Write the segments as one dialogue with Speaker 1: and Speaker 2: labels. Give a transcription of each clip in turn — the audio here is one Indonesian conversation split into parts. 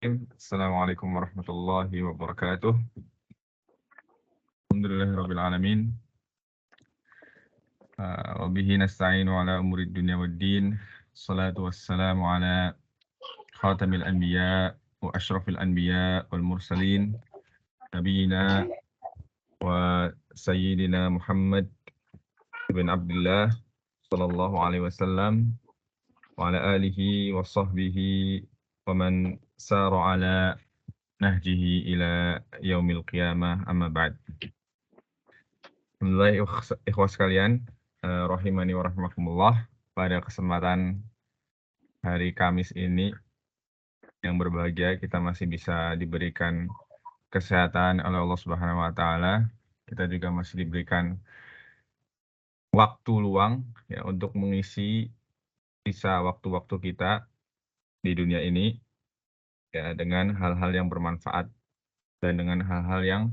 Speaker 1: Assalamualaikum warahmatullahi wabarakatuh. Alhamdulillahirabbil alamin. Wa bihi nasta'inu ala umurid dunya waddin. Salatu wassalamu ala khatamil anbiya wa asyrafil anbiya wal mursalin. Nabiyina wa sayyidina Muhammad bin Abdullah sallallahu alaihi wasallam wa ala alihi wa sahbihi wa man sara ala nahjihi ila yaumil qiyamah, amma ba'd. Alhamdulillah, ikhwas sekalian, rahimani wa rahimakumullah. Pada kesempatan hari Kamis ini yang berbahagia, kita masih bisa diberikan kesehatan oleh Allah Subhanahu wa taala. Kita juga masih diberikan waktu luang ya untuk mengisi sisa waktu-waktu kita di dunia ini ya dengan hal-hal yang bermanfaat dan dengan hal-hal yang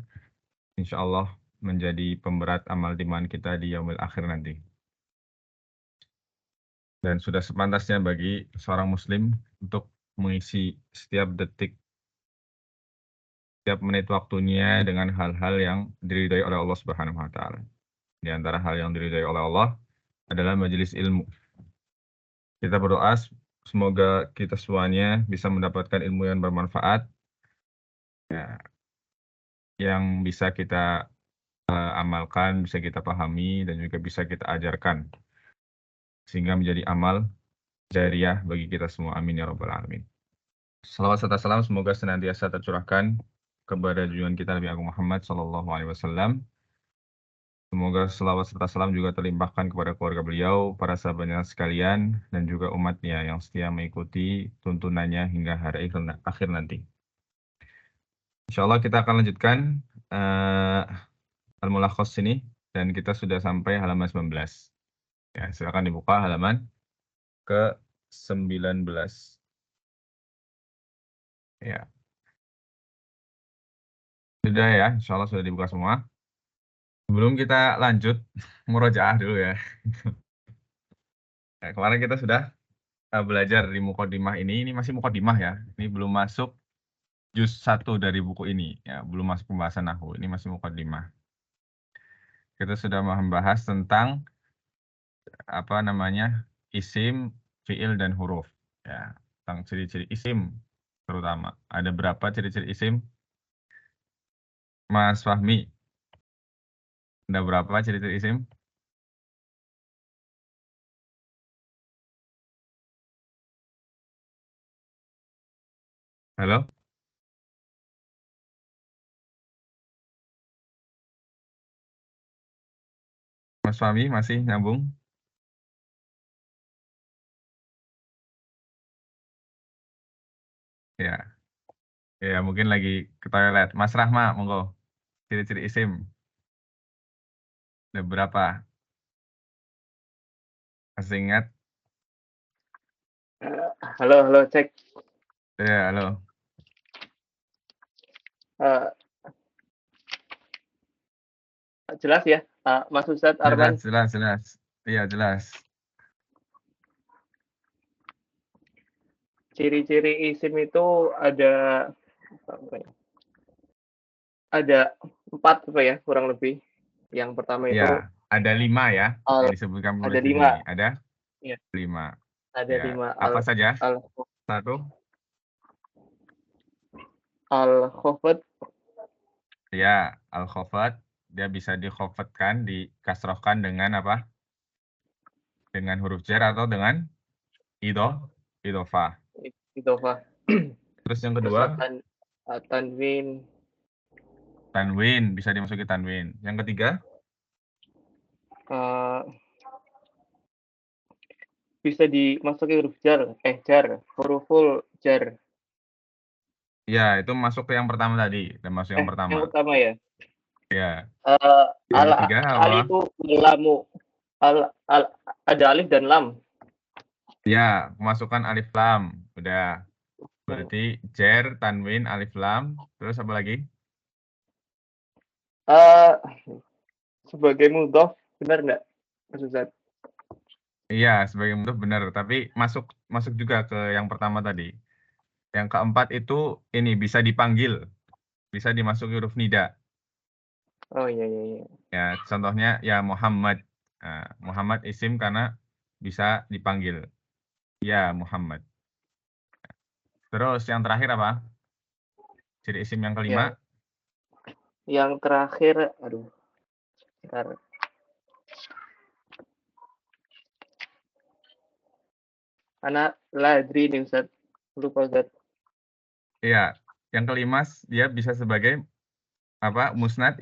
Speaker 1: insya Allah menjadi pemberat amal iman kita di yaumil akhir nanti. Dan sudah sepantasnya bagi seorang muslim untuk mengisi setiap detik, setiap menit waktunya dengan hal-hal yang diridhai oleh Allah Subhanahu wa taala. Di antara hal yang diridhai oleh Allah adalah majelis ilmu. Kita berdoa semoga kita semuanya bisa mendapatkan ilmu yang bermanfaat ya, yang bisa kita amalkan, bisa kita pahami dan juga bisa kita ajarkan sehingga menjadi amal jariyah bagi kita semua. Amin ya rabbal alamin. Salawat serta salam semoga senantiasa tercurahkan kepada junjungan kita Nabi Agung Muhammad sallallahu alaihi wasallam. Semoga salawat serta salam juga terlimpahkan kepada keluarga beliau, para sahabatnya sekalian, dan juga umatnya yang setia mengikuti tuntunannya hingga hari akhir nanti. Insya Allah kita akan lanjutkan Al-Mulakhas ini, dan kita sudah sampai halaman 19. Ya, silakan dibuka halaman ke-19. Ya. Sudah ya, insya Allah sudah dibuka semua. Sebelum kita lanjut, murojaah dulu ya. Ya, kemarin kita sudah belajar di Muqaddimah ini masih Muqaddimah ya. Ini belum masuk juz 1 dari buku ini, ya, belum masuk pembahasan nahwu. Ini masih Muqaddimah. Kita sudah membahas tentang apa namanya? Isim, fiil dan huruf, ya. Tentang ciri-ciri isim terutama. Ada berapa ciri-ciri isim? Mas Fahmi, ada berapa ciri-ciri isim? Halo? Mas Fahmi masih nyambung? Ya. Ya, mungkin lagi ke toilet. Mas Rahma, monggo. Ciri-ciri isim. Ada berapa? Masih ingat?
Speaker 2: Halo, cek.
Speaker 1: Ya, halo.
Speaker 2: Jelas ya, Mas Ustadz Arman?
Speaker 1: Jelas. Iya, jelas.
Speaker 2: Ciri-ciri isim itu ada 4 apa ya, kurang lebih. Yang pertama itu
Speaker 1: Ya, ada 5 ya, yang disebutkan
Speaker 2: ada
Speaker 1: penulis di
Speaker 2: 5.
Speaker 1: sini. Ada
Speaker 2: Ya,
Speaker 1: 5.
Speaker 2: ada
Speaker 1: Ya,
Speaker 2: 5.
Speaker 1: apa saja?
Speaker 2: Al
Speaker 1: 1.
Speaker 2: Al-khafad.
Speaker 1: Ya, al-khafad. Dia bisa dikhafatkan, dikasrohkan dengan apa? Dengan huruf jar atau dengan idhofah.
Speaker 2: Idhofah.
Speaker 1: Terus yang
Speaker 2: Terus
Speaker 1: kedua,
Speaker 2: tanwin.
Speaker 1: tanwin, bisa dimasuki tanwin. Yang ketiga,
Speaker 2: Bisa dimasuki huruf jar, huruful jar.
Speaker 1: ya itu masuk ke yang pertama tadi, dan masuk yang pertama.
Speaker 2: Yang pertama ya.
Speaker 1: Ya. Yang ketiga apa?
Speaker 2: Alifu lamu. Ada alif dan lam.
Speaker 1: Ya, masukkan alif lam. Udah. Berarti jar, tanwin, alif lam. Terus apa lagi?
Speaker 2: Sebagai mudhof, benar nggak, Mas Ustadz?
Speaker 1: Iya, sebagai mudhof benar, tapi masuk juga ke yang pertama tadi. Yang keempat itu ini bisa dipanggil, bisa dimasuki huruf nida.
Speaker 2: Oh, iya iya iya.
Speaker 1: Ya, contohnya ya Muhammad. Nah, Muhammad isim karena bisa dipanggil. Ya, Muhammad. Terus yang terakhir apa? Ciri isim yang kelima.
Speaker 2: Yang terakhir, aduh, bentar. Anak ladri nih Ustaz. Lupa Ustaz.
Speaker 1: Iya, yang kelima dia bisa sebagai apa? Musnad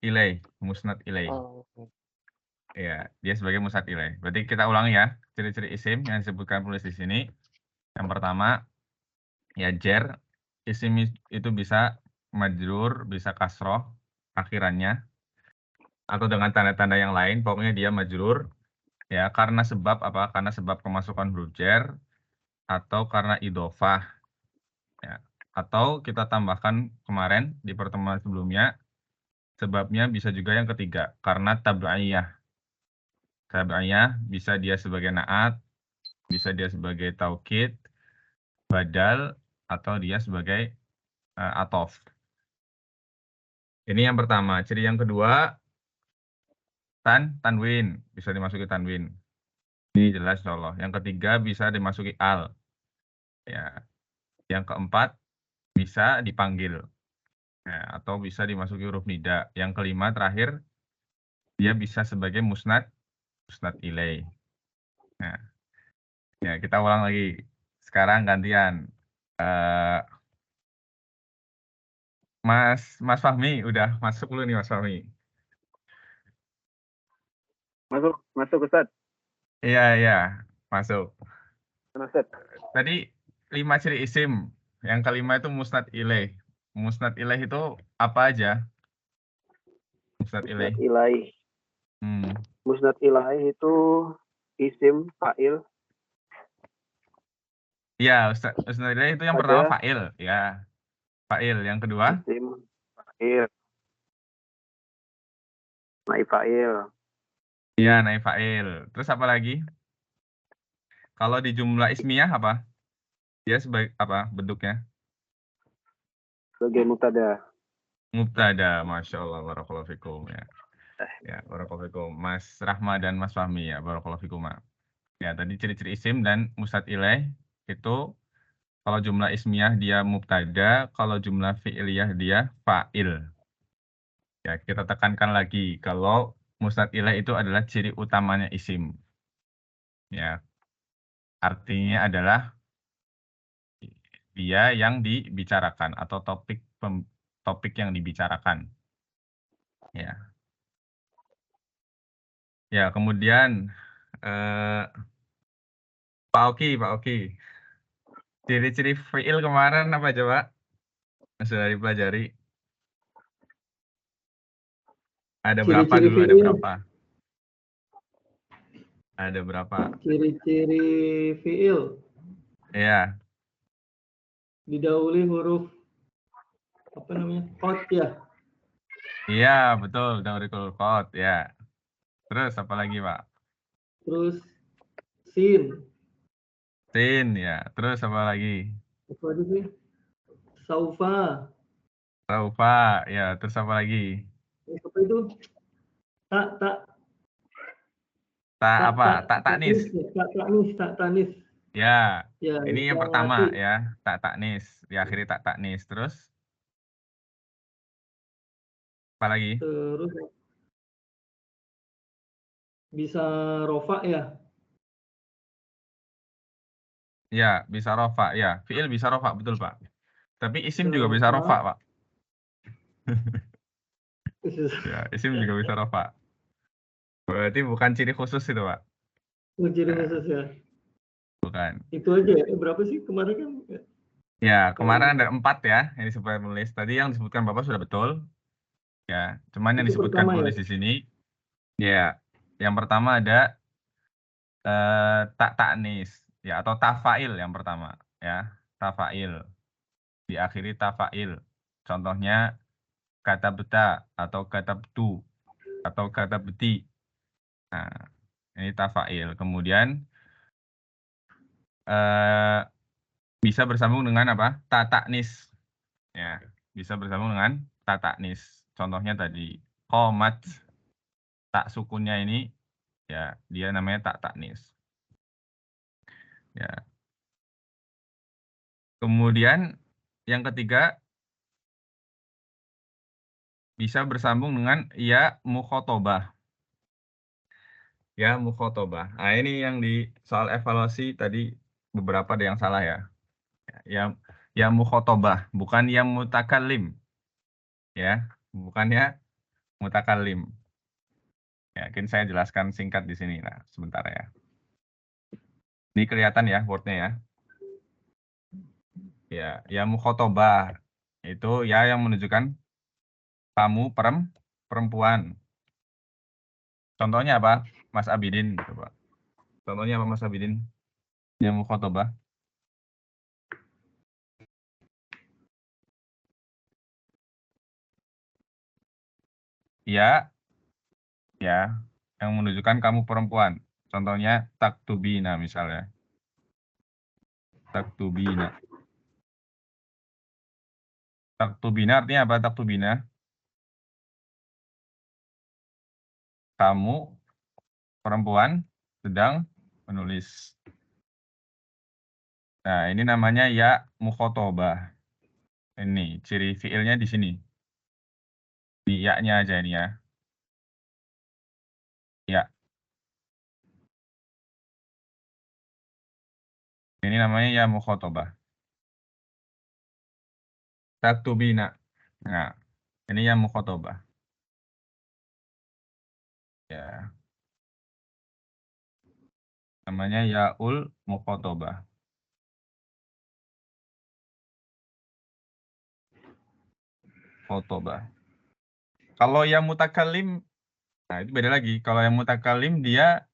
Speaker 1: ilaih, musnad ilaih.
Speaker 2: Oh,
Speaker 1: Iya, dia sebagai musnad ilaih. Berarti kita ulangi ya, ciri-ciri isim yang disebutkan penulis di sini. Yang pertama, ya jer, isim itu bisa majrur, bisa kasroh akhirannya, atau dengan tanda-tanda yang lain, pokoknya dia majrur, ya karena sebab apa? Karena sebab kemasukan huruf jer, atau karena idofah, ya. Atau kita tambahkan kemarin di pertemuan sebelumnya, sebabnya bisa juga yang ketiga, karena tabaiyah. Tabaiyah bisa dia sebagai naat, bisa dia sebagai taukid, badal, atau dia sebagai atof. Ini yang pertama. Ciri yang kedua, tanwin. Bisa dimasuki tanwin. Ini jelas insya Allah. Yang ketiga bisa dimasuki al. Ya. Yang keempat bisa dipanggil. Ya, atau bisa dimasuki huruf nida. Yang kelima terakhir, dia bisa sebagai musnad ilaih. Nah, ya kita ulang lagi. Sekarang gantian. Mas Fahmi udah masuk dulu nih Mas Fahmi.
Speaker 3: Masuk Ustaz.
Speaker 1: Iya, masuk.
Speaker 3: Ustaz.
Speaker 1: Tadi 5 ciri isim. Yang kelima itu musnad ilaih. Musnad ilaih itu apa aja? Musnad ilaih.
Speaker 3: Ilaih. Musnad ilaih itu isim, fa'il.
Speaker 1: Iya, musnad ilaih itu yang pertama fa'il, ya. Fa'il. Yang kedua?
Speaker 3: Isim, fa'il. Naib fa'il.
Speaker 1: Iya, naib fa'il. Terus apa lagi? Kalau di jumlah ismiyah apa? Dia sebagai apa bentuknya?
Speaker 3: Sebagai mubtada.
Speaker 1: Mubtada, Masya Allah, barakallahu fikum ya. Ya, barakallahu fikum. Mas Rahma dan Mas Fahmi ya, barakallahu fikum. Ya, tadi ciri-ciri isim dan musnad ilaih itu kalau jumlah ismiyah dia mubtada, kalau jumlah fi'iliyah dia fa'il. Ya, kita tekankan lagi kalau musnad ilaih itu adalah ciri utamanya isim. Ya, artinya adalah dia yang dibicarakan atau topik yang dibicarakan. Ya. Ya, kemudian Pak Oki. Ciri-ciri fi'il kemarin apa coba? Sudah dipelajari. Ada berapa
Speaker 4: Ciri-ciri
Speaker 1: dulu? Ada
Speaker 4: fi'il.
Speaker 1: berapa? Ada berapa?
Speaker 4: Ciri-ciri fi'il.
Speaker 1: Iya.
Speaker 4: Didahului huruf apa namanya? Qad ya.
Speaker 1: Iya, betul. Dahulu qad ya. Terus apa lagi, Pak?
Speaker 4: Terus sin.
Speaker 1: Sin ya. Terus apa lagi?
Speaker 4: Apa aja sih? Saufa.
Speaker 1: Saufa ya. Terus apa lagi?
Speaker 4: Apa itu? Tak
Speaker 1: Tak taknis.
Speaker 4: Tak tanis.
Speaker 1: Ya.
Speaker 4: Ya,
Speaker 1: Ini yang pertama ya. Tak taknis. Diakhiri tak taknis. Terus apa lagi?
Speaker 4: Terus bisa rofa ya.
Speaker 1: Ya, bisa rofa ya. Fi'il bisa rofa, betul, Pak. Tapi isim
Speaker 4: Bisa
Speaker 1: juga bisa
Speaker 4: rofa.
Speaker 1: rofa, Pak. Ya, isim juga bisa rofa. Berarti bukan ciri khusus itu, Pak.
Speaker 4: Ciri khusus ya.
Speaker 1: Bukan.
Speaker 4: Itu aja ya. Berapa sih kemarin kan?
Speaker 1: Ya, kemarin ada 4 ya yang disebutkan penulis. Tadi yang disebutkan Bapak sudah betul. Ya, cuman yang
Speaker 4: Itu
Speaker 1: disebutkan
Speaker 4: pertama
Speaker 1: penulis
Speaker 4: ya.
Speaker 1: di sini, ya, yang pertama ada tak taknis, ya atau tafail yang pertama, ya, tafail. Diakhiri tafail. Contohnya kata beta atau kata betu atau kata beti. Nah, ini tafail. Kemudian bisa bersambung dengan apa? Ta ta'nis. Ya, bisa bersambung dengan ta ta'nis. Contohnya tadi qomat, tak sukunnya ini ya dia namanya ta ta'nis. Ya. Kemudian yang ketiga bisa bersambung dengan ya mukhotobah. Ya mukhotobah. Nah, ini yang di soal evaluasi tadi beberapa ada yang salah ya. Ya mukhotobah, bukan yang mutakallim. Ya, bukannya mutakallim. Ya, mungkin saya jelaskan singkat di sini. Nah, sebentar ya. Ini kelihatan ya wordnya ya. Ya mukhotobah itu ya yang menunjukkan kamu perempuan. Contohnya apa, Mas Abidin? Coba. Contohnya apa, Mas Abidin? Yang mukhotobah. Ya, yang menunjukkan kamu perempuan. Contohnya taktubina misalnya. Taktubina. Taktubina artinya apa taktubina? Kamu perempuan sedang menulis. Nah, ini namanya ya mukhotobah. Ini ciri fiilnya di sini. Di ya-nya aja ini ya. Ya. Ini namanya ya mukhotobah. Taktubina. Nah, ini ya mukhotobah. Ya. Namanya yaul mukhotobah. Khotobah. Kalau yang mutakallim, nah itu beda lagi. Kalau yang mutakallim dia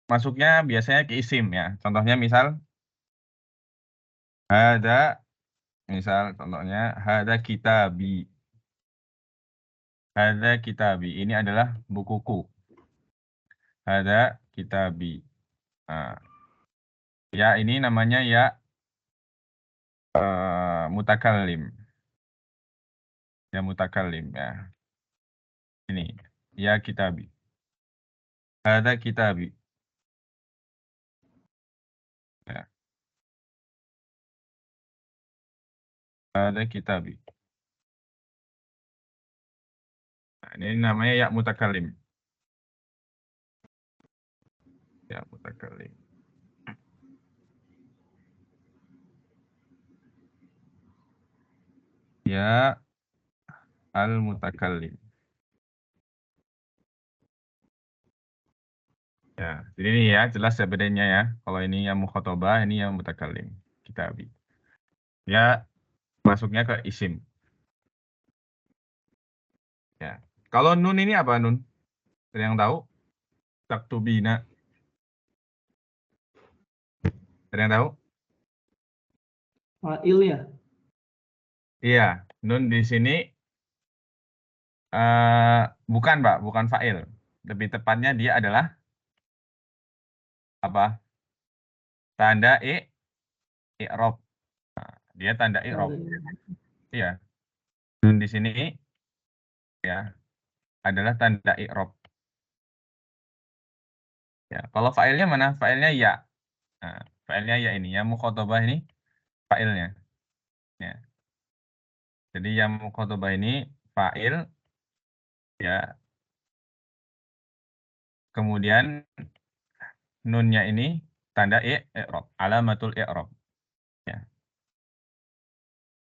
Speaker 1: masuknya biasanya ke isim ya. Contohnya misal contohnya hada kitabi. Hada kitabi. Ini adalah bukuku. Hada kitabi. Nah, ya ini namanya ya mutakallim. Ya mutakallim ya. Ini ya kitabi. Hada kitabi. Ya. Hada kitabi. Nah, ini namanya ya mutakallim. Ya mutakallim. Ya al-mutakallim. Ya, jadi ini ya jelas ya bedanya ya. Kalau ini yang mukhotobah, ini yang mutakallim. Kitabi. Ya masuknya ke isim. Ya. Kalau nun ini apa nun? Ada yang tahu? Taktubina. Ada yang tahu?
Speaker 4: Fa'il ya?
Speaker 1: Iya, nun di sini bukan, Pak, bukan fa'il. Lebih tepatnya dia adalah apa? Tanda i'rob. Nah, dia tanda i'rob. Iya. Nun di sini ya adalah tanda i'rob. Ya, kalau fa'ilnya mana? Fa'ilnya ya. Nah, fa'ilnya ya ini, ya mukhotobah ini fa'ilnya. Ya. Jadi yang mukhotobah ini fa'il ya. Kemudian nunnya ini tanda i'rob, alamatul i'rob. Ya.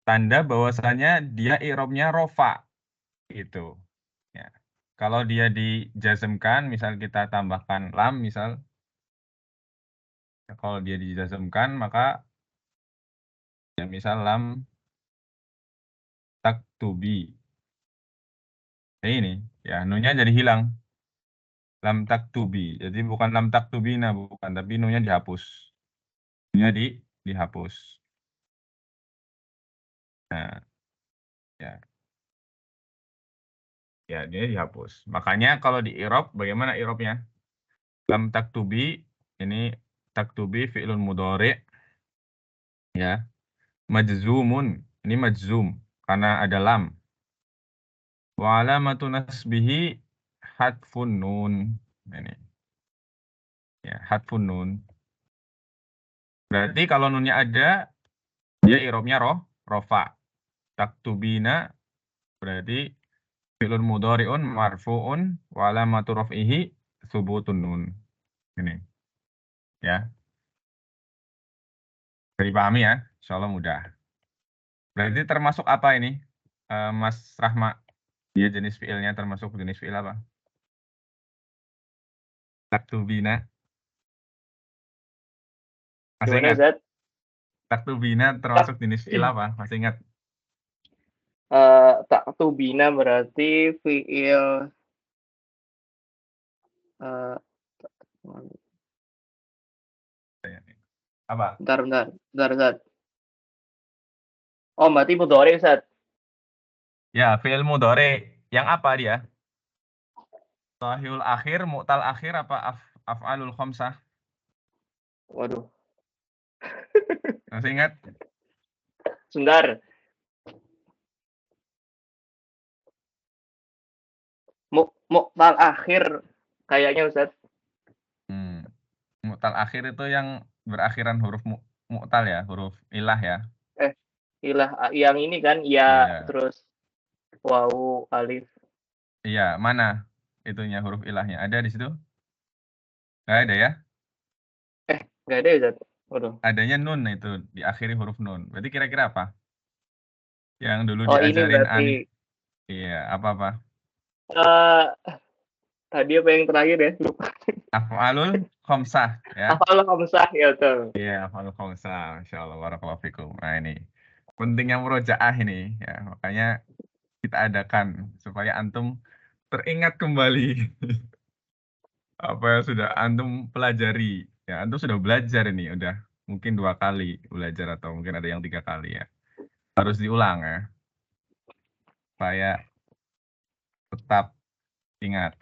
Speaker 1: Tanda bahwasanya dia i'robnya rofa itu. Ya. Kalau dia dijazmkan, misal kita tambahkan lam, misal kalau dia dijazmkan maka ya misal lam taktubi. Ini ya nunnya jadi hilang. Lam taktubi. Jadi bukan lam taktubina, bukan, tapi nunnya dihapus. Nunnya dihapus. Nah, ya. Ya, dia dihapus. Makanya kalau di i'rab bagaimana i'rabnya? Lam taktubi ini taktubi fi'lun mudhari' ya. Majzumun, ini majzum karena ada lam. Wa alamatu nasbihi hadfun nun. Ini. Ya, hadfun nun. Berarti kalau nunnya ada, dia i'rabnya rofa. Taktubina berarti fi'lun mudhari'un marfu'un wa alamatu raf'ihi tsubutun nun. Ini. Ya. Dipahami ya? Insyaallah mudah. Berarti termasuk apa ini? Mas Rahma, dia jenis fi'ilnya termasuk jenis fi'il apa? Taktubina. Masih
Speaker 2: Gimana
Speaker 1: ingat?
Speaker 2: Zat?
Speaker 1: Taktubina termasuk jenis fi'il apa? Masih ingat?
Speaker 2: Taktubina berarti fi'il
Speaker 1: Apa?
Speaker 2: bentar Zat. Oh, berarti mudhari Zat.
Speaker 1: Ya, fi'il mudhari. Yang apa dia? Sahihul akhir, mu'tal akhir, apa af'alul khamsah?
Speaker 2: Waduh,
Speaker 1: Masih ingat?
Speaker 2: sebentar. Mu'tal akhir kayaknya Ustaz.
Speaker 1: Mu'tal akhir itu yang berakhiran huruf mu'tal ya, huruf ilah ya.
Speaker 2: Ilah yang ini kan
Speaker 1: Iya.
Speaker 2: terus wawu alif.
Speaker 1: Iya, mana itunya huruf ilahnya? Ada di situ? Nggak ada ya?
Speaker 2: Nggak ada ya Ustaz? Waduh.
Speaker 1: Adanya nun itu, diakhiri huruf nun. Berarti kira-kira apa? Yang dulu
Speaker 2: Oh, ini
Speaker 1: diajarin
Speaker 2: berarti
Speaker 1: Iya, apa-apa?
Speaker 2: tadi apa yang terakhir ya? Lupa.
Speaker 1: Af'alul khamsah ya.
Speaker 2: Af'alul khamsah ya betul.
Speaker 1: Iya, af'alul khamsah. Masyaallah, barakallahu fikum. Nah, ini pentingnya murojaah ini ya. Makanya kita adakan supaya antum teringat kembali apa yang sudah antum pelajari. Ya, antum sudah belajar ini, udah mungkin 2 kali belajar atau mungkin ada yang 3 kali ya. Harus diulang ya. Supaya tetap ingat.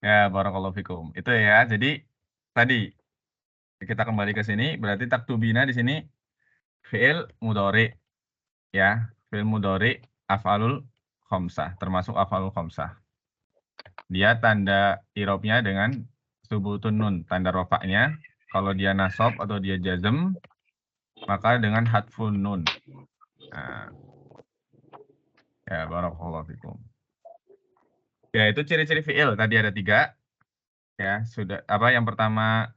Speaker 1: Ya, barakallahu fikum. Itu ya. Jadi tadi kita kembali ke sini, berarti taktubina di sini fi'il mudhari ya. Fi'il mudhari af'alul khamsah, termasuk af'alul khamsah. Dia tanda i'rabnya dengan subutun nun, tanda rofaknya. Kalau dia nasab atau dia jazm, maka dengan hadfun nun. Nah. Ya, barakallahu fikum. Ya, itu ciri-ciri fi'il. Tadi ada 3. Ya, sudah apa yang pertama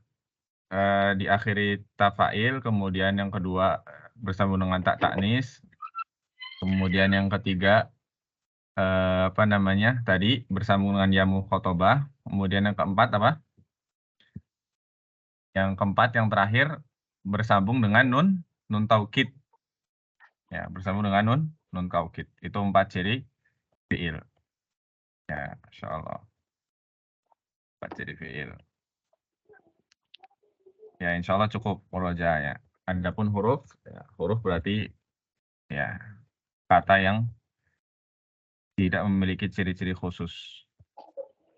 Speaker 1: diakhiri ta fa'il, kemudian yang kedua bersambung dengan ta ta'nis. Kemudian yang ketiga apa namanya? Tadi bersambung dengan ya mukhatabah. Kemudian yang keempat apa? Yang keempat yang terakhir bersambung dengan nun taukid. Ya, bersambung dengan nun taukid. Itu 4 ciri fi'il. Ya, masyaallah. 4 ciri fi'il. Ya, insyaallah cukup murojaahnya. Adapun huruf, ya, huruf berarti ya kata yang tidak memiliki ciri-ciri khusus.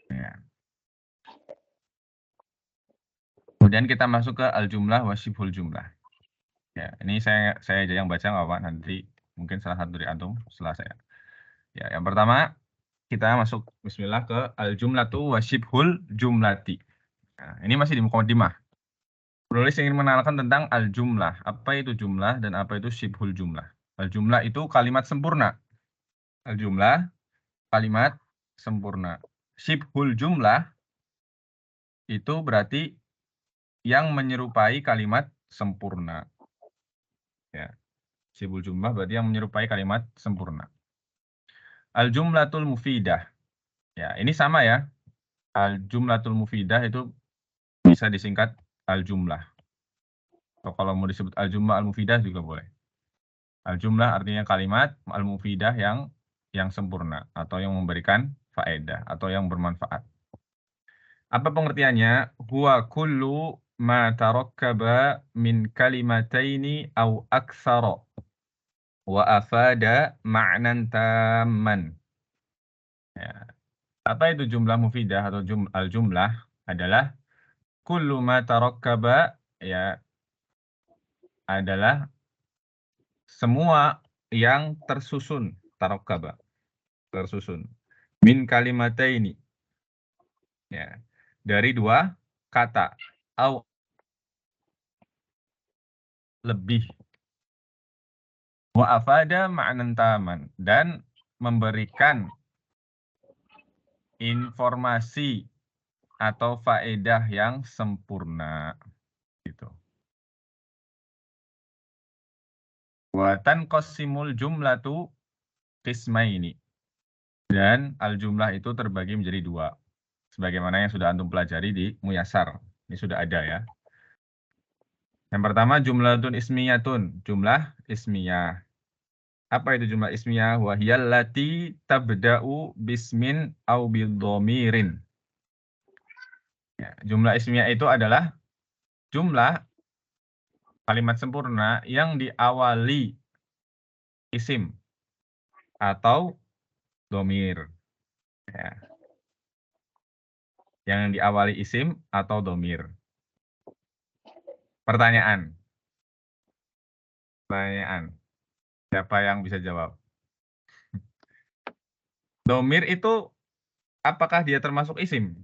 Speaker 1: Ya. Kemudian kita masuk ke al-jumlah wa syibhul jumlah. Ya, ini saya aja yang baca nggak apa, nanti mungkin salah satu dari antum setelah saya. Ya, yang pertama kita masuk bismillah ke al-jumlatu wa syibhul jumlati. Nah, ini masih di muqaddimah. Penulis ingin mengenalkan tentang al-jumlah. Apa itu jumlah dan apa itu syibhul jumlah. Al-jumlah itu kalimat sempurna. Al-jumlah kalimat sempurna. Syibhul jumlah itu berarti yang menyerupai kalimat sempurna. Ya. Syibhul jumlah berarti yang menyerupai kalimat sempurna. Al-jumlatul mufidah. Ya, ini sama ya. Al-jumlatul mufidah itu bisa disingkat al-jumlah. Atau kalau mau disebut al-jumlah al-mufidah juga boleh. Al-jumlah artinya kalimat, al-mufidah yang sempurna atau yang memberikan faedah atau yang bermanfaat. Apa pengertiannya? Huwa kullu ma tarakkaba min kalimataini aw aktsara wa afada ma'nan tamman. Ya. Apa itu jumlah mufidah atau al-jumlah? Adalah kullu ma tarakkaba ya adalah semua yang tersusun, tarakkaba, tersusun. Min kalimataini. Ya, dari dua kata au lebih. Wa afada ma'nan taman, dan memberikan informasi atau faedah yang sempurna gitu. Wa tanqasimul jumlatu qismaini, dan al jumlah itu terbagi menjadi dua sebagaimana yang sudah antum pelajari di Muyassar. Ini sudah ada ya. Yang pertama jumlatun ismiyatun, jumlah ismiyah. Apa itu jumlah ismiyah? Wahiyal lati tabda'u bismin au bidhomirin. Ya, jumlah ismiyah itu adalah jumlah kalimat sempurna yang diawali isim atau domir. Ya. Yang diawali isim atau domir. Pertanyaan. Siapa yang bisa jawab? Domir itu apakah dia termasuk isim?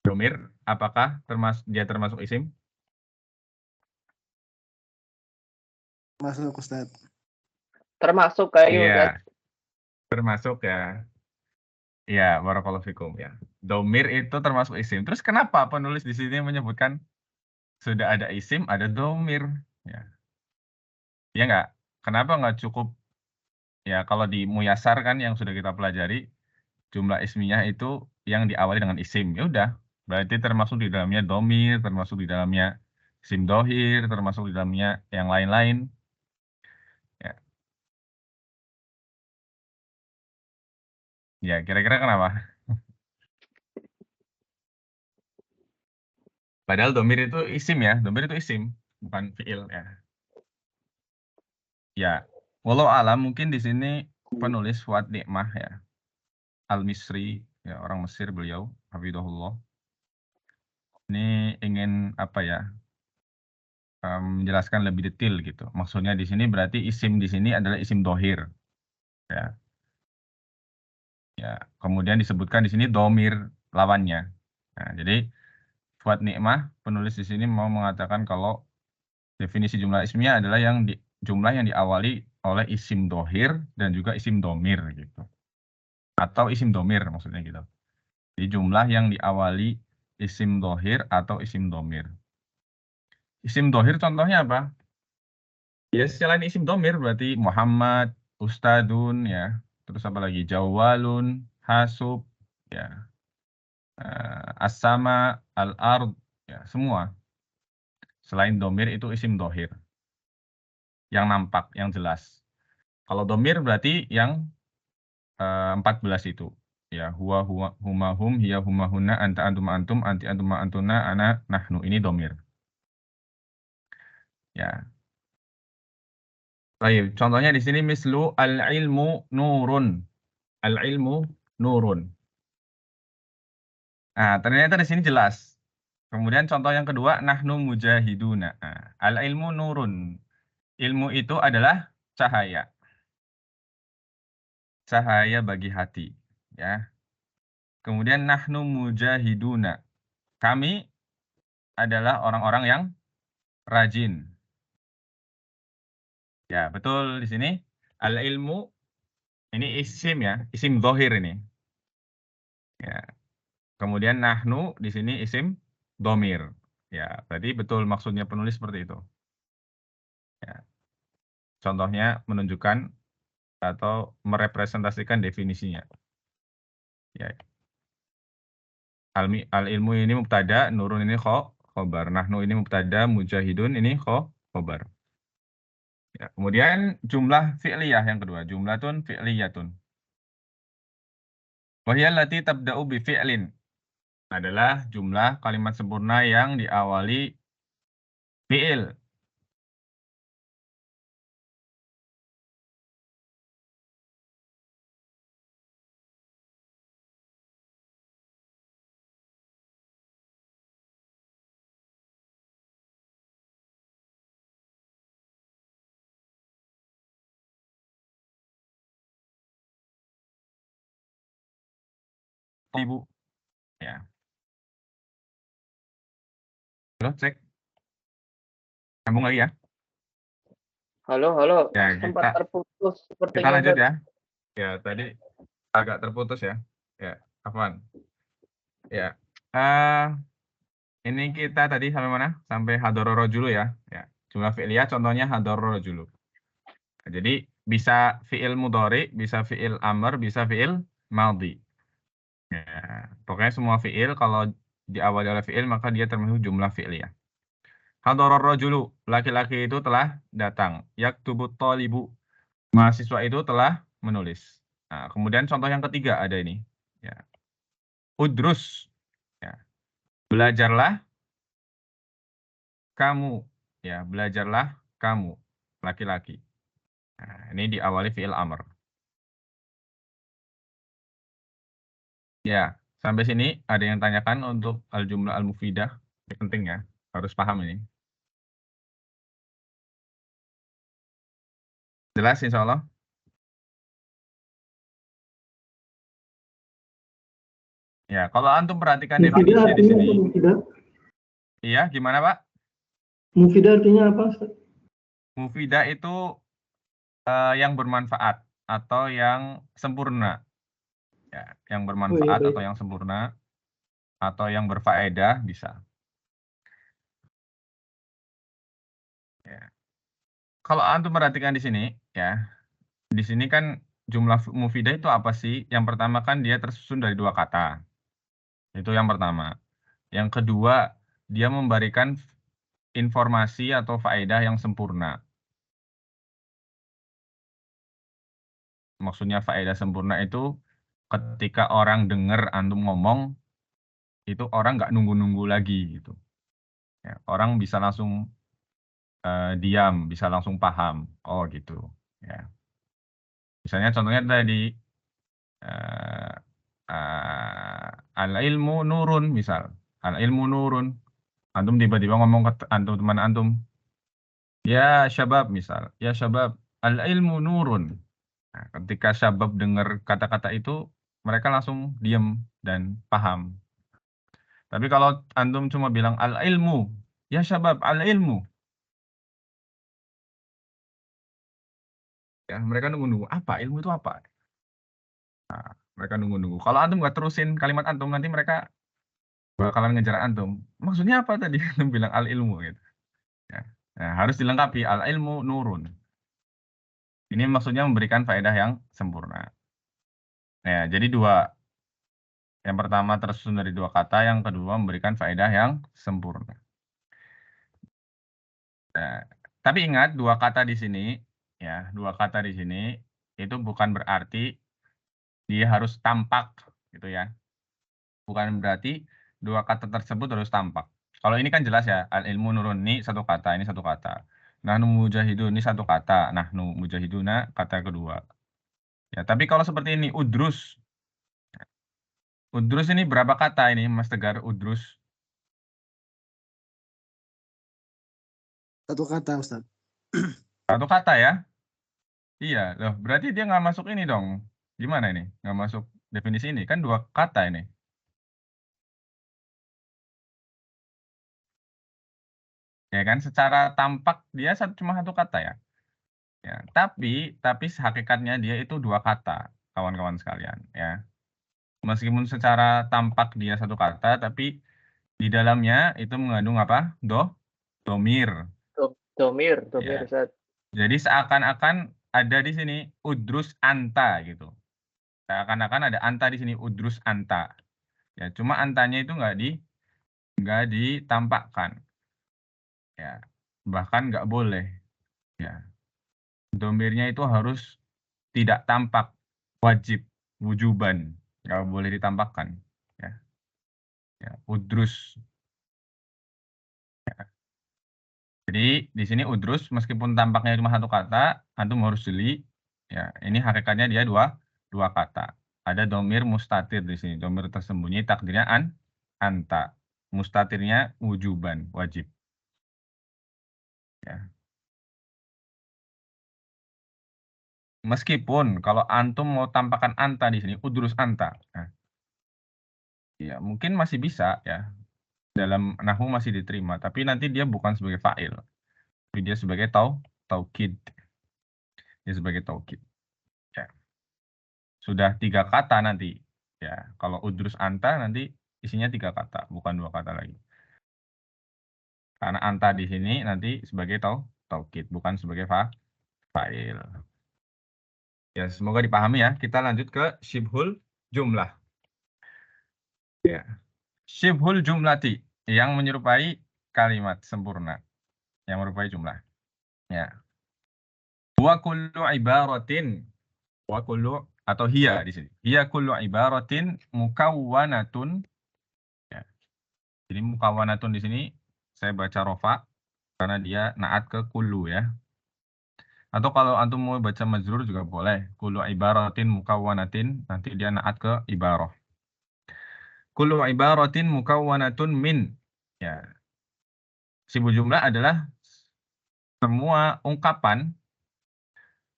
Speaker 1: Domir, apakah dia termasuk isim?
Speaker 5: Masuk, Ustaz.
Speaker 2: Termasuk kayaknya
Speaker 1: Iya,
Speaker 2: Ustaz.
Speaker 1: termasuk ya. Iya, barakallahu fikum ya. Domir itu termasuk isim. Terus kenapa penulis di sini menyebutkan sudah ada isim, ada domir? Ya, ya nggak? Kenapa nggak cukup? Ya, kalau di Muyassar kan yang sudah kita pelajari, jumlah ismiyah itu yang diawali dengan isim. Ya udah, berarti termasuk di dalamnya domir, termasuk di dalamnya isim dohir, termasuk di dalamnya yang lain-lain. Ya, ya kira-kira kenapa? Padahal domir itu isim ya, domir itu isim, bukan fiil ya. Ya, walau alam mungkin di sini penulis Fuad Nikmah ya, Al-Misri, ya orang Mesir beliau, hafidhahullah. Ini ingin apa ya? Menjelaskan lebih detail gitu. Maksudnya di sini berarti isim di sini adalah isim dohir. Ya. Ya, kemudian disebutkan di sini domir lawannya. Nah, jadi Fuad Nikmah penulis di sini mau mengatakan kalau definisi jumlah ismiyah adalah jumlah yang diawali oleh isim dohir dan juga isim domir gitu. Atau isim domir maksudnya gitu. Jadi jumlah yang diawali isim dohir atau isim domir. Isim dohir contohnya apa? Ya selain isim domir berarti Muhammad, Ustadun ya. Terus apa lagi? Jawalun, Hasub, ya. As-sama, al-ard, ya semua. Selain domir itu isim dohir. Yang nampak, yang jelas. Kalau domir berarti yang 14 itu. Ya, huwa, huma, hum, hiya, huma, hunna, anta, antum, antum, anti, antum, antuna, ana, nahnu. Ini domir. Ya. Baik, contohnya di sini mislu al-ilmu nurun. Al-ilmu nurun. Nah, ternyata di sini jelas. Kemudian contoh yang kedua, nahnu mujahiduna. Nah, al-ilmu nurun. Ilmu itu adalah cahaya. Cahaya bagi hati. Ya. Kemudian nahnu mujahiduna. Kami adalah orang-orang yang rajin. Ya, betul di sini. Al-ilmu, ini isim ya, isim zahir ini. Ya. Kemudian nahnu di sini isim domir. Ya, tadi betul maksudnya penulis seperti itu. Ya. Contohnya menunjukkan atau merepresentasikan definisinya. Ya. Al-ilmu ini mubtada, nurun ini khobar. Nahnu ini mubtada, mujahidun ini khobar. Ya, kemudian jumlah fi'liyah yang kedua, jumlatun fi'liyatun. Wahiyal lati tabda'u bi fi'lin. Adalah jumlah kalimat sempurna yang diawali fi'il. thalibu. Ya. Halo, cek. Sambung lagi ya.
Speaker 2: Halo, halo.
Speaker 1: Ya,
Speaker 2: Sempat terputus
Speaker 1: kita
Speaker 2: sepertinya,
Speaker 1: lanjut
Speaker 2: Ustaz.
Speaker 1: ya. Ya, tadi agak terputus ya. Ya, Afwan. Ya. Ini kita tadi sampai mana? Sampai hadoro rojulu ya. Ya. Jumlah fi'liyah contohnya hadoro rojulu. Nah, jadi bisa fi'il mudhari, bisa fi'il amr, bisa fi'il madhi. Ya. Pokoknya semua fi'il kalau diawali oleh fi'il maka dia termasuk jumlah fi'liyah. Hadoro rojulu, laki-laki itu telah datang. Yaktubut thalibu, mahasiswa itu telah menulis. Nah, kemudian contoh yang ketiga ada ini. Ya. Udrus. Ya. Belajarlah kamu. Ya, belajarlah kamu. Laki-laki. Nah, ini diawali fi'il amr. Ya, sampai sini ada yang tanyakan untuk al-jumlah al-mufidah. Ini penting ya, harus paham ini. Jelas insya Allah? Ya, kalau antum perhatikan
Speaker 4: Mufidah
Speaker 1: definisi di
Speaker 4: artinya
Speaker 1: sini.
Speaker 4: apa mufidah?
Speaker 1: Iya, gimana Pak?
Speaker 4: Mufidah artinya apa, Ustaz?
Speaker 1: Mufidah itu yang bermanfaat atau yang sempurna. Ya, yang bermanfaat
Speaker 4: baik.
Speaker 1: atau yang sempurna atau yang berfaedah bisa. Ya. Kalau antum perhatikan di sini, ya, di sini kan jumlah mufidah itu apa sih? Yang pertama kan dia tersusun dari 2 kata. Itu yang pertama. Yang kedua, dia memberikan informasi atau faedah yang sempurna. Maksudnya faedah sempurna itu ketika orang dengar antum ngomong, itu orang nggak nunggu-nunggu lagi gitu. Ya, orang bisa langsung diam, bisa langsung paham. Oh gitu. Ya. Misalnya contohnya tadi al-ilmu nurun misal. Al-ilmu nurun. Antum tiba-tiba ngomong ke antum teman antum, ya syabab misal. Ya syabab, al-ilmu nurun. Nah, ketika syabab dengar kata-kata itu, mereka langsung diam dan paham. Tapi kalau antum cuma bilang al-ilmu, ya syabab, al-ilmu. Ya, mereka nunggu-nunggu. Apa? Ilmu itu apa? Nah, mereka nunggu-nunggu. Kalau antum nggak terusin kalimat antum, nanti mereka bakalan ngejar antum. Maksudnya apa tadi? Antum bilang al-ilmu gitu. Ya. Nah, harus dilengkapi al-ilmu nurun. Ini maksudnya memberikan faedah yang sempurna. Ya, jadi 2. Yang pertama tersusun dari 2 kata, yang kedua memberikan faedah yang sempurna. Nah, tapi ingat 2 kata di sini, ya, 2 kata di sini itu bukan berarti dia harus tampak, gitu ya. Bukan berarti 2 kata tersebut harus tampak. Kalau ini kan jelas ya, al-ilmu nurun ini 1 kata, ini 1 kata. Nahnu mujahidun ini 1 kata, nahnu mujahiduna kata kedua. Ya, tapi kalau seperti ini udrus. Udrus ini berapa kata ini Mas Tegar udrus?
Speaker 5: 1 kata, Ustaz.
Speaker 1: 1 kata ya? Iya, loh berarti dia nggak masuk ini dong. Gimana ini? Nggak masuk definisi ini, kan 2 kata ini. Ya kan, secara tampak dia cuma 1 kata ya. Ya, tapi hakikatnya dia itu 2 kata, kawan-kawan sekalian ya. Meskipun secara tampak dia 1 kata, tapi di dalamnya itu mengandung apa? Domir.
Speaker 2: Domir,
Speaker 1: Ya.
Speaker 2: Ustaz.
Speaker 1: Jadi seakan-akan ada di sini udrus anta gitu. Seakan-akan ada anta di sini udrus anta. Ya, cuma antanya itu nggak ditampakkan. Ya, bahkan nggak boleh. Ya, domirnya itu harus tidak tampak, wajib, wujuban, nggak boleh ditampakkan. Ya, ya, udrus. Ya. Jadi di sini udrus meskipun tampaknya cuma 1 kata, antum harus jeli. Ya, ini hakikatnya dia dua kata. Ada domir mustatir di sini, domir tersembunyi takdirnya anta. Mustatirnya wujuban, wajib. Ya. Meskipun kalau antum mau tampakkan anta di sini, udrus anta. Nah, Ya, mungkin masih bisa ya. Dalam nahwu masih diterima, tapi nanti dia bukan sebagai fa'il. Tapi dia sebagai taukid. Dia sebagai taukid. Ya. Sudah 3 kata nanti. Ya, kalau udrus anta nanti isinya 3 kata, bukan 2 kata lagi. Karena anta di sini nanti sebagai taukid, bukan sebagai fa'il. Ya, semoga dipahami ya. Kita lanjut ke syibhul jumlah. Ya. Syibhul jumlati yang menyerupai kalimat sempurna. Yang menyerupai jumlah. Ya. Wa kullu ibaratin. Wa kullu atau hiya di sini. Hiya kullu ibaratin mukawwanatun. Ya. Jadi mukawwanatun di sini saya baca rofa karena dia naat ke kullu ya. Atau kalau antum mau baca majrur juga boleh. Kullu ibaratin mukawwanatin, nanti dia naat ke ibarah. Kullu ibaratin mukawwanatun min. Ya. Syibhul jumlah adalah semua ungkapan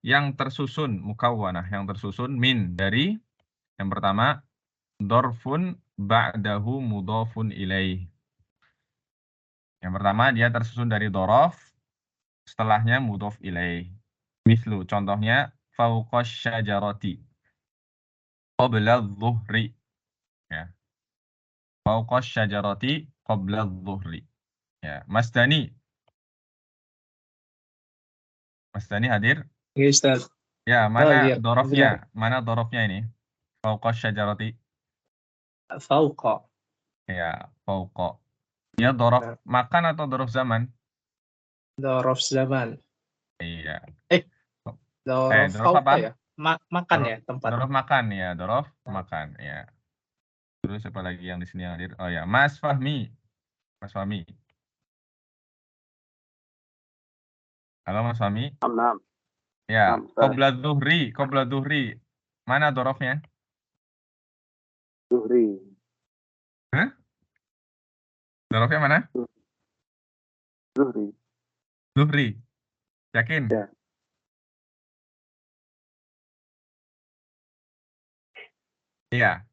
Speaker 1: yang tersusun mukawwanah, yang tersusun min dari yang pertama dorfun ba'dahu mudhafun ilaih. Yang pertama dia tersusun dari dorof, setelahnya mudhaf ilaih. Mislu, contohnya fauqash syajarati qabla dhuhri. Ya. Fauqash syajarati qabla dhuhri. Ya, Mas Dani. Mas Dani hadir?
Speaker 4: Ya, Ustaz.
Speaker 1: Ya, mana
Speaker 4: Hadir.
Speaker 1: dorofnya? Mana dorofnya ini? Fauqash syajarati.
Speaker 4: Fauqa.
Speaker 1: Ya, fauqa. Dia dorof makan atau dorof zaman?
Speaker 4: Dorof zaman.
Speaker 1: Iya.
Speaker 4: Dorof
Speaker 1: Dorof apa?
Speaker 4: ya? Makan ya tempat.
Speaker 1: Dorof makan ya, dorof makan ya. Terus siapa lagi yang di sini yang hadir? Oh ya, Mas Fahmi. Mas Fahmi. Halo Mas Fahmi.
Speaker 3: Enam.
Speaker 1: Ya, qabla dhuhri. Mana dorofnya?
Speaker 3: Zuhri.
Speaker 1: Hah? Dorofnya mana?
Speaker 3: Zuhri.
Speaker 1: Dhuhri. Yakin?
Speaker 3: Ya.
Speaker 1: Iya.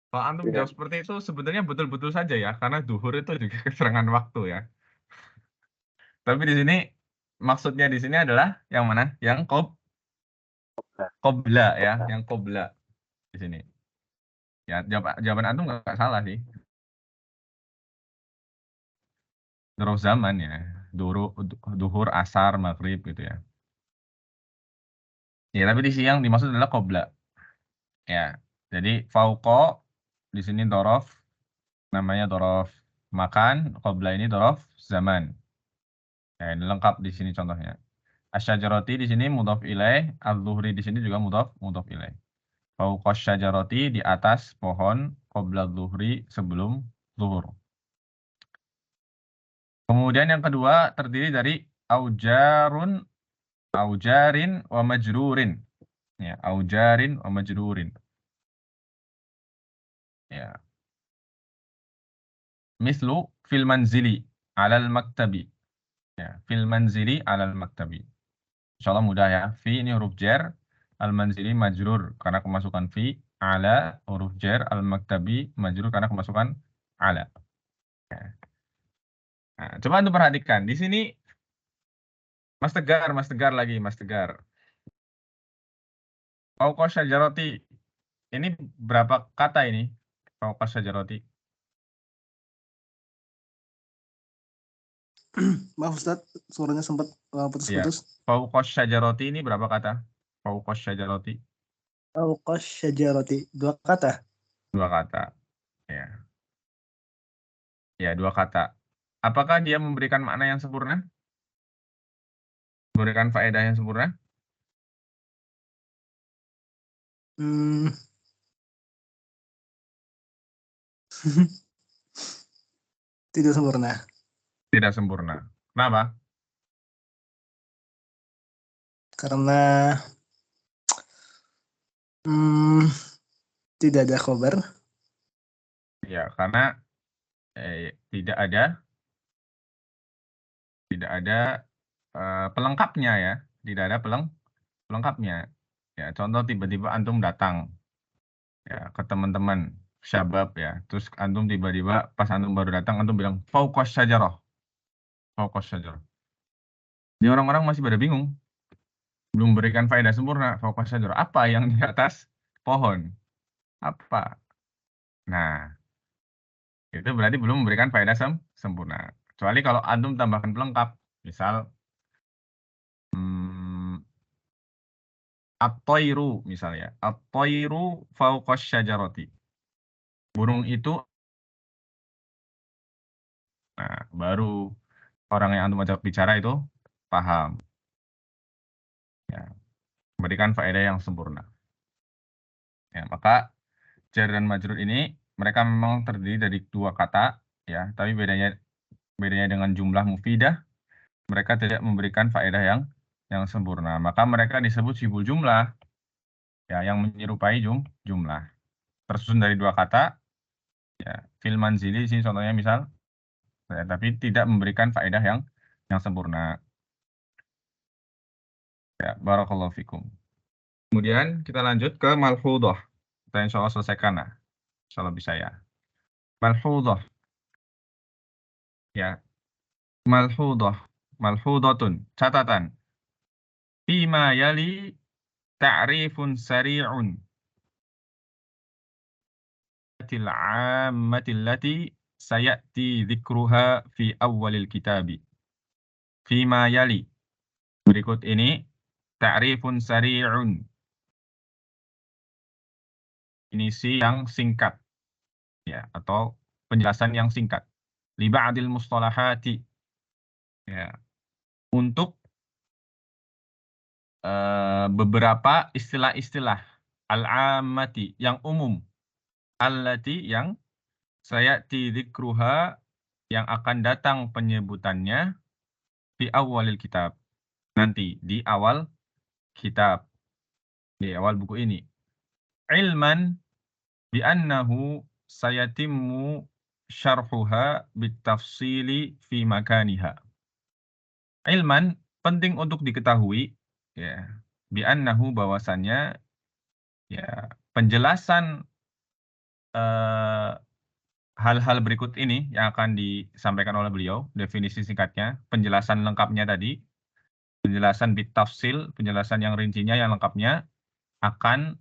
Speaker 1: Kalau antum
Speaker 3: Iya.
Speaker 1: jawab seperti itu sebenarnya betul-betul saja ya, karena duhur itu juga keterangan waktu ya. Tapi di sini maksudnya di sini adalah yang mana? Yang qabla ya, yang qabla di sini. Ya, jawaban antum nggak salah sih. Dorof zaman ya, duhur, asar, maghrib gitu ya. Ya, tapi di sini yang dimaksud adalah qabla. Ya, jadi fauqa di sini dorof, namanya dorof makan, qabla ini dorof zaman. Ya, ini lengkap di sini contohnya. Asyajaroti di sini mudhaf ilaih, az-zuhri di sini juga mudhaf ilaih. Fauqa syajaroti di atas pohon, qabla zuhri sebelum zuhur. Kemudian yang kedua terdiri dari aujarin wa majrurin. Ya, aujarin wa majrurin. Ya. Mislu fil manzili alal maktabi. Ya, fil manzili alal maktabi. Insyaallah mudah ya. Fi ini huruf jar, al manzili majrur karena kemasukan fi, ala huruf jar, al maktabi majrur karena kemasukan ala. Ya. Nah, coba untuk perhatikan di sini Mas Tegar lagi, Mas Tegar. Fauqa syajarati. Ini berapa kata ini? Fauqa syajarati.
Speaker 5: Maaf Ustaz, suaranya sempat putus-putus.
Speaker 1: Fauqa syajarati ini berapa kata? Fauqa syajarati.
Speaker 5: Fauqa syajarati, 2 kata.
Speaker 1: 2 kata. Ya. Ya, 2 kata. Apakah dia memberikan makna yang sempurna? Memberikan faedah yang sempurna?
Speaker 5: Tidak sempurna.
Speaker 1: Tidak sempurna. Kenapa?
Speaker 5: Karena tidak ada khobar.
Speaker 1: Ya, karena tidak ada pelengkapnya ya. Tidak ada pelengkapnya. Ya, contoh tiba-tiba antum datang ya ke teman-teman. syabab ya. Terus antum tiba-tiba pas antum baru datang antum bilang fauqas syajarah. Fauqas syajarah. Ini orang-orang masih pada bingung. Belum berikan faedah sempurna fauqas syajarah. Apa yang di atas pohon? Apa? Nah, itu berarti belum memberikan faedah sempurna. Kecuali kalau antum tambahkan pelengkap. Misal at-tayru misalnya. At-tayru fauqas syajarati. Burung itu, nah baru orang yang antum ajak bicara itu paham. Ya, memberikan faedah yang sempurna. Ya, maka jar dan majrur ini mereka memang terdiri dari dua kata, ya, tapi bedanya dengan jumlah mufidah, mereka tidak memberikan faedah yang sempurna. Maka mereka disebut syibul jumlah, ya, yang menyerupai jumlah. Tersusun dari dua kata, ya, fil manzili sini contohnya misal, ya, tapi tidak memberikan faedah yang sempurna. Ya, barakallahu fikum. Kemudian kita lanjut ke malhudhah. Kita insya Allah selesaikan, nah. Insya Allah bisa ya. Malhudhah. Ya. Malhudhah. Malhudhatun. Catatan. Fima yali ta'rifun sari'un. Til-'ammatil lati sayati dzikruha fi awwalil kitabi. Fima yali. Berikut ini ta'rifun sari'un. Definisi yang singkat, ya, atau penjelasan yang singkat. Li ba'dil mustalahati, ya, untuk beberapa istilah-istilah al-ammati yang umum, allati yang sayati dzikruha yang akan datang penyebutannya fi awwalil kitab, nanti di awal kitab, di awal buku ini. Ilman bi annahu sayatimmu syarhuha bitafsili fi makaniha. Ilman, penting untuk diketahui, ya, bi annahu bahwasannya, ya, penjelasan hal-hal berikut ini yang akan disampaikan oleh beliau, definisi singkatnya, penjelasan lengkapnya tadi, penjelasan bitafsil, penjelasan yang rincinya yang lengkapnya akan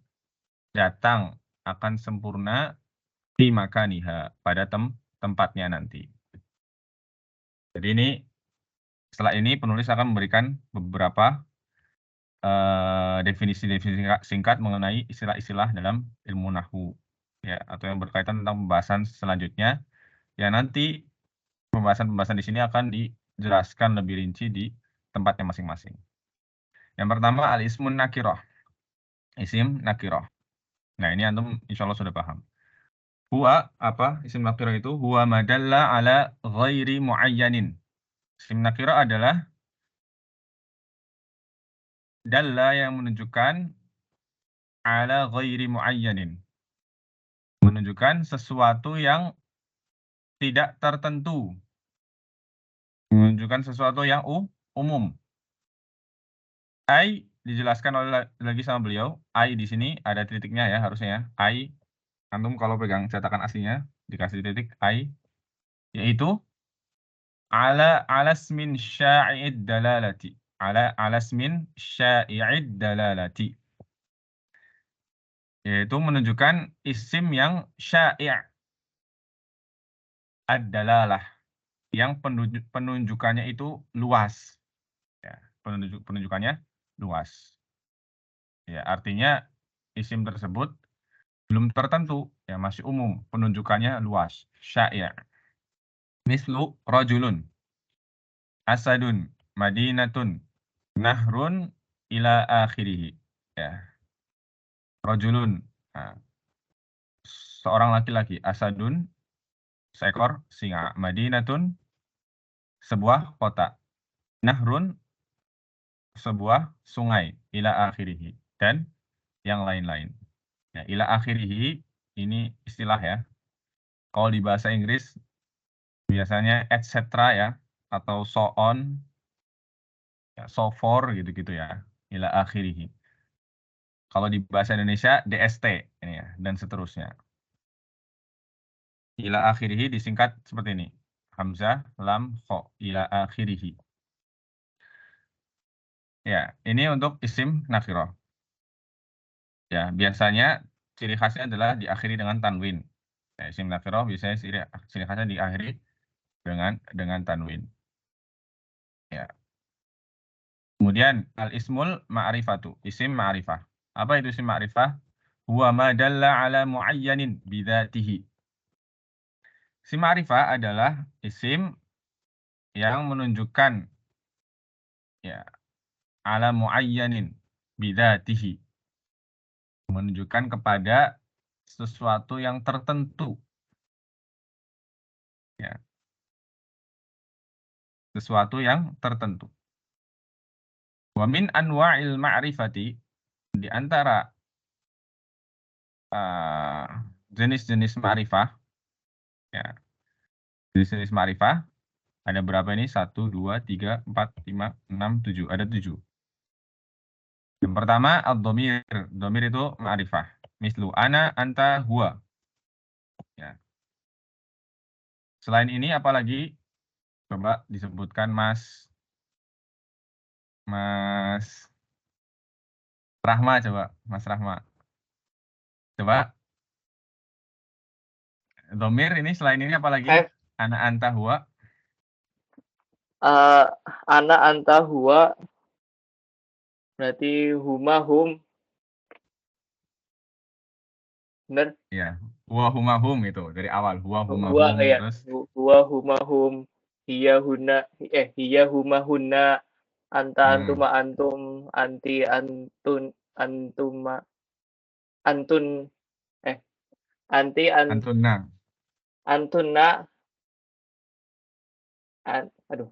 Speaker 1: datang, akan sempurna di makaniha, pada tempatnya nanti. Jadi ini, setelah ini penulis akan memberikan beberapa definisi-definisi singkat mengenai istilah-istilah dalam ilmu nahwu, ya, atau yang berkaitan tentang pembahasan selanjutnya. Ya, nanti pembahasan-pembahasan di sini akan dijelaskan lebih rinci di tempatnya masing-masing. Yang pertama al-ismun nakirah. Isim nakirah. Nah, ini antum insyaallah sudah paham. Huwa, apa isim nakirah itu? Huwa madalla ala ghairi muayyanin. Isim nakirah adalah dalla yang menunjukkan ala ghairi muayyanin. Menunjukkan sesuatu yang tidak tertentu. Menunjukkan sesuatu yang umum. Ai dijelaskan lagi sama beliau. Ai di sini ada titiknya ya harusnya ya. Ai, antum kalau pegang cetakan aslinya dikasih titik ai, yaitu ala alasmin sya'i'id dalalati. Ala alasmin sya'i'id dalalati. Yaitu menunjukkan isim yang sya'i' ad-dalalah, yang penunjukannya itu luas. Ya, penunjukannya luas. Ya, artinya isim tersebut belum tertentu, ya, masih umum, penunjukannya luas, sya'i'. Mislu rajulun, asadun, madinatun, nahrun ila akhirih. Ya. Rajulun, nah, seorang laki-laki, asadun, seekor singa, madinatun, sebuah kota, nahrun, sebuah sungai, ila akhirih, dan yang lain-lain. Ya, ila akhirih ini istilah ya. Kalau di bahasa Inggris biasanya etc. ya, atau so on, ya, so for gitu-gitu ya, ila akhirih. Kalau di bahasa Indonesia DST ini ya, dan seterusnya. ila akhirih disingkat seperti ini. Hamzah, lam, kho, ila akhirih. Ya, ini untuk isim nakirah. Ya, biasanya ciri khasnya adalah diakhiri dengan tanwin. Ya, isim nakirah biasanya ciri khasnya diakhiri dengan tanwin. Ya. Kemudian al-ismul ma'rifatu, isim ma'rifah. Apa itu isim ma'rifah? Huwa ma dalla ala muayyanin bidzatihi. Isim ma'rifah adalah isim yang menunjukkan ya ala muayyanin bidzatihi, menunjukkan kepada sesuatu yang tertentu. Ya. Sesuatu yang tertentu. Wa min anwa'il ma'rifati, di antara jenis-jenis ma'rifah, ya, jenis-jenis ma'rifah, ada berapa ini? 1, 2, 3, 4, 5, 6, 7. Ada 7. Yang pertama, ad-dhamir. Dhamir itu ma'rifah. Mislu ana, anta, huwa. Ya. Selain ini apalagi? Coba disebutkan Mas Rahma, coba. Mas Rahma. Coba. Dhamir ini selain ini apalagi? Ana, anta, huwa.
Speaker 2: Ana, anta, huwa. Berarti huma, hum. Bener?
Speaker 1: Ya, huwa, huma, hum itu dari awal. Huwa, huma,
Speaker 2: Huwa,
Speaker 1: hum.
Speaker 2: ya.
Speaker 1: Terus
Speaker 2: Huwa, huma, hum. Hiya, huna. Hiya, huma, hunna. Anta, antuma, antum. Anti, antun, antuma. Antun. Anti,
Speaker 1: antunna.
Speaker 2: antunna. Aduh.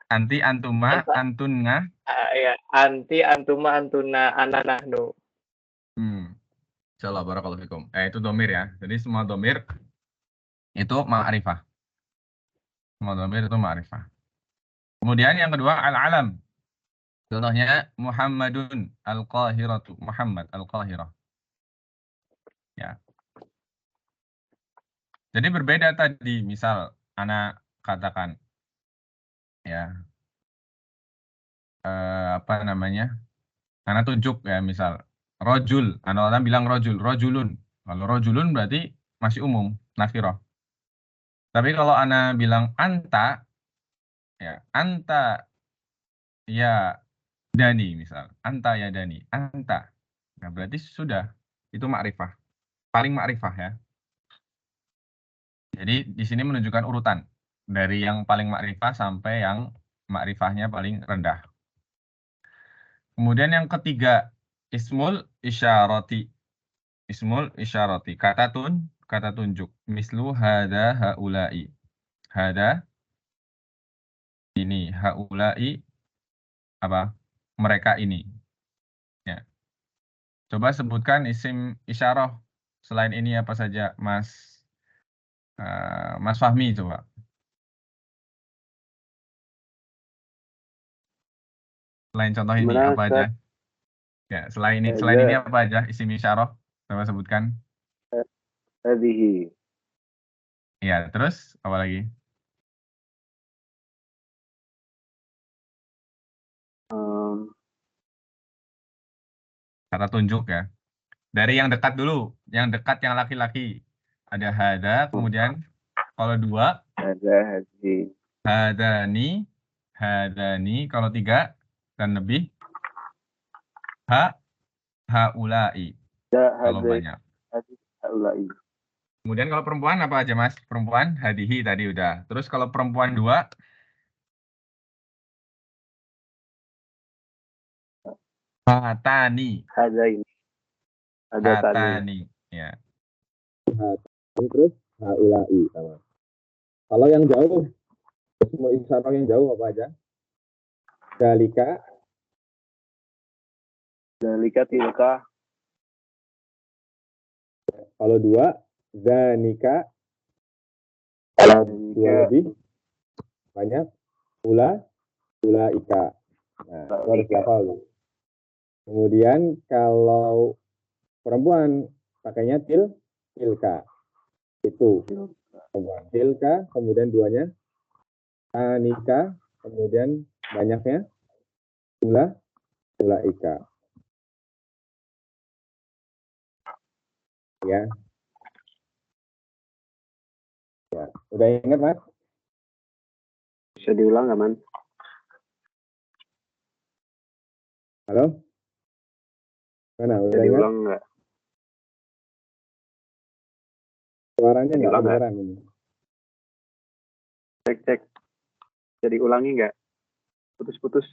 Speaker 1: Anti, antuma, antunna.
Speaker 2: Ya, anti, antuma, antuna, ana, nahnu.
Speaker 1: Insyaallah, barakallahu fikum. Itu domir ya. Jadi semua domir itu ma'rifah. Semua domir itu ma'rifah. Kemudian yang kedua, al-alam. Contohnya Muhammadun al-Qahiratu. Muhammad al-Qahirah. Ya. Jadi berbeda tadi. Misal, anak katakan, ya, apa namanya? Anak tunjuk ya, misal rojul. Anak orang bilang rojul, rojulun. Kalau rojulun berarti masih umum, nakirah. Tapi kalau ana bilang anta, ya, anta ya Dani misal, anta ya Dani, anta. Nah, berarti sudah itu ma'rifah. Paling ma'rifah ya. Jadi di sini menunjukkan urutan dari yang paling ma'rifah sampai yang ma'rifahnya paling rendah. Kemudian yang ketiga, ismul isyarati. Ismul isyarati, kata tunjuk. Mislu hada haula'i. Hada ini, haula'i apa? Mereka ini. Ya. Coba sebutkan isim isyarah selain ini apa saja, Mas Fahmi, coba. Selain contoh ini apa aja? Ya, selain ini apa aja isim isyarah? Coba sebutkan.
Speaker 3: Hadhihi.
Speaker 1: Ya, terus apa lagi? Kata tunjuk ya. Dari yang dekat dulu, yang dekat yang laki-laki. Ada hada, kemudian kalau dua,
Speaker 3: Hada, hadhi.
Speaker 1: hadani, hadani, kalau tiga dan lebih, haulai. Kalau banyak.
Speaker 3: Haulai.
Speaker 1: Kemudian kalau perempuan apa aja, Mas? Perempuan, hadihi tadi udah. Terus kalau perempuan dua, hatani.
Speaker 3: Hadaini.
Speaker 1: Hatani. Ya.
Speaker 6: Terus haulai sama. Kalau yang jauh, semua isyarah yang jauh apa aja? Dalika,
Speaker 3: tilka.
Speaker 6: kalau dua, zanika, kalau dua lebih banyak, ulaika. Nah, itu harus hafal. Kemudian kalau perempuan pakainya tilka. Itu. Coba. Tilka, kemudian duanya. Tanika, kemudian banyaknya. Ulaika. Ya. Ya. Udah ingat, Mas?
Speaker 3: Bisa diulang nggak, Man?
Speaker 6: Halo? Mana?
Speaker 3: Bisa
Speaker 6: Udah ingat?
Speaker 3: diulang nggak?
Speaker 6: Suaranya nggak
Speaker 3: Diulang nggak?
Speaker 6: kedengeran ini.
Speaker 3: Cek. Bisa diulangi nggak? Putus-putus.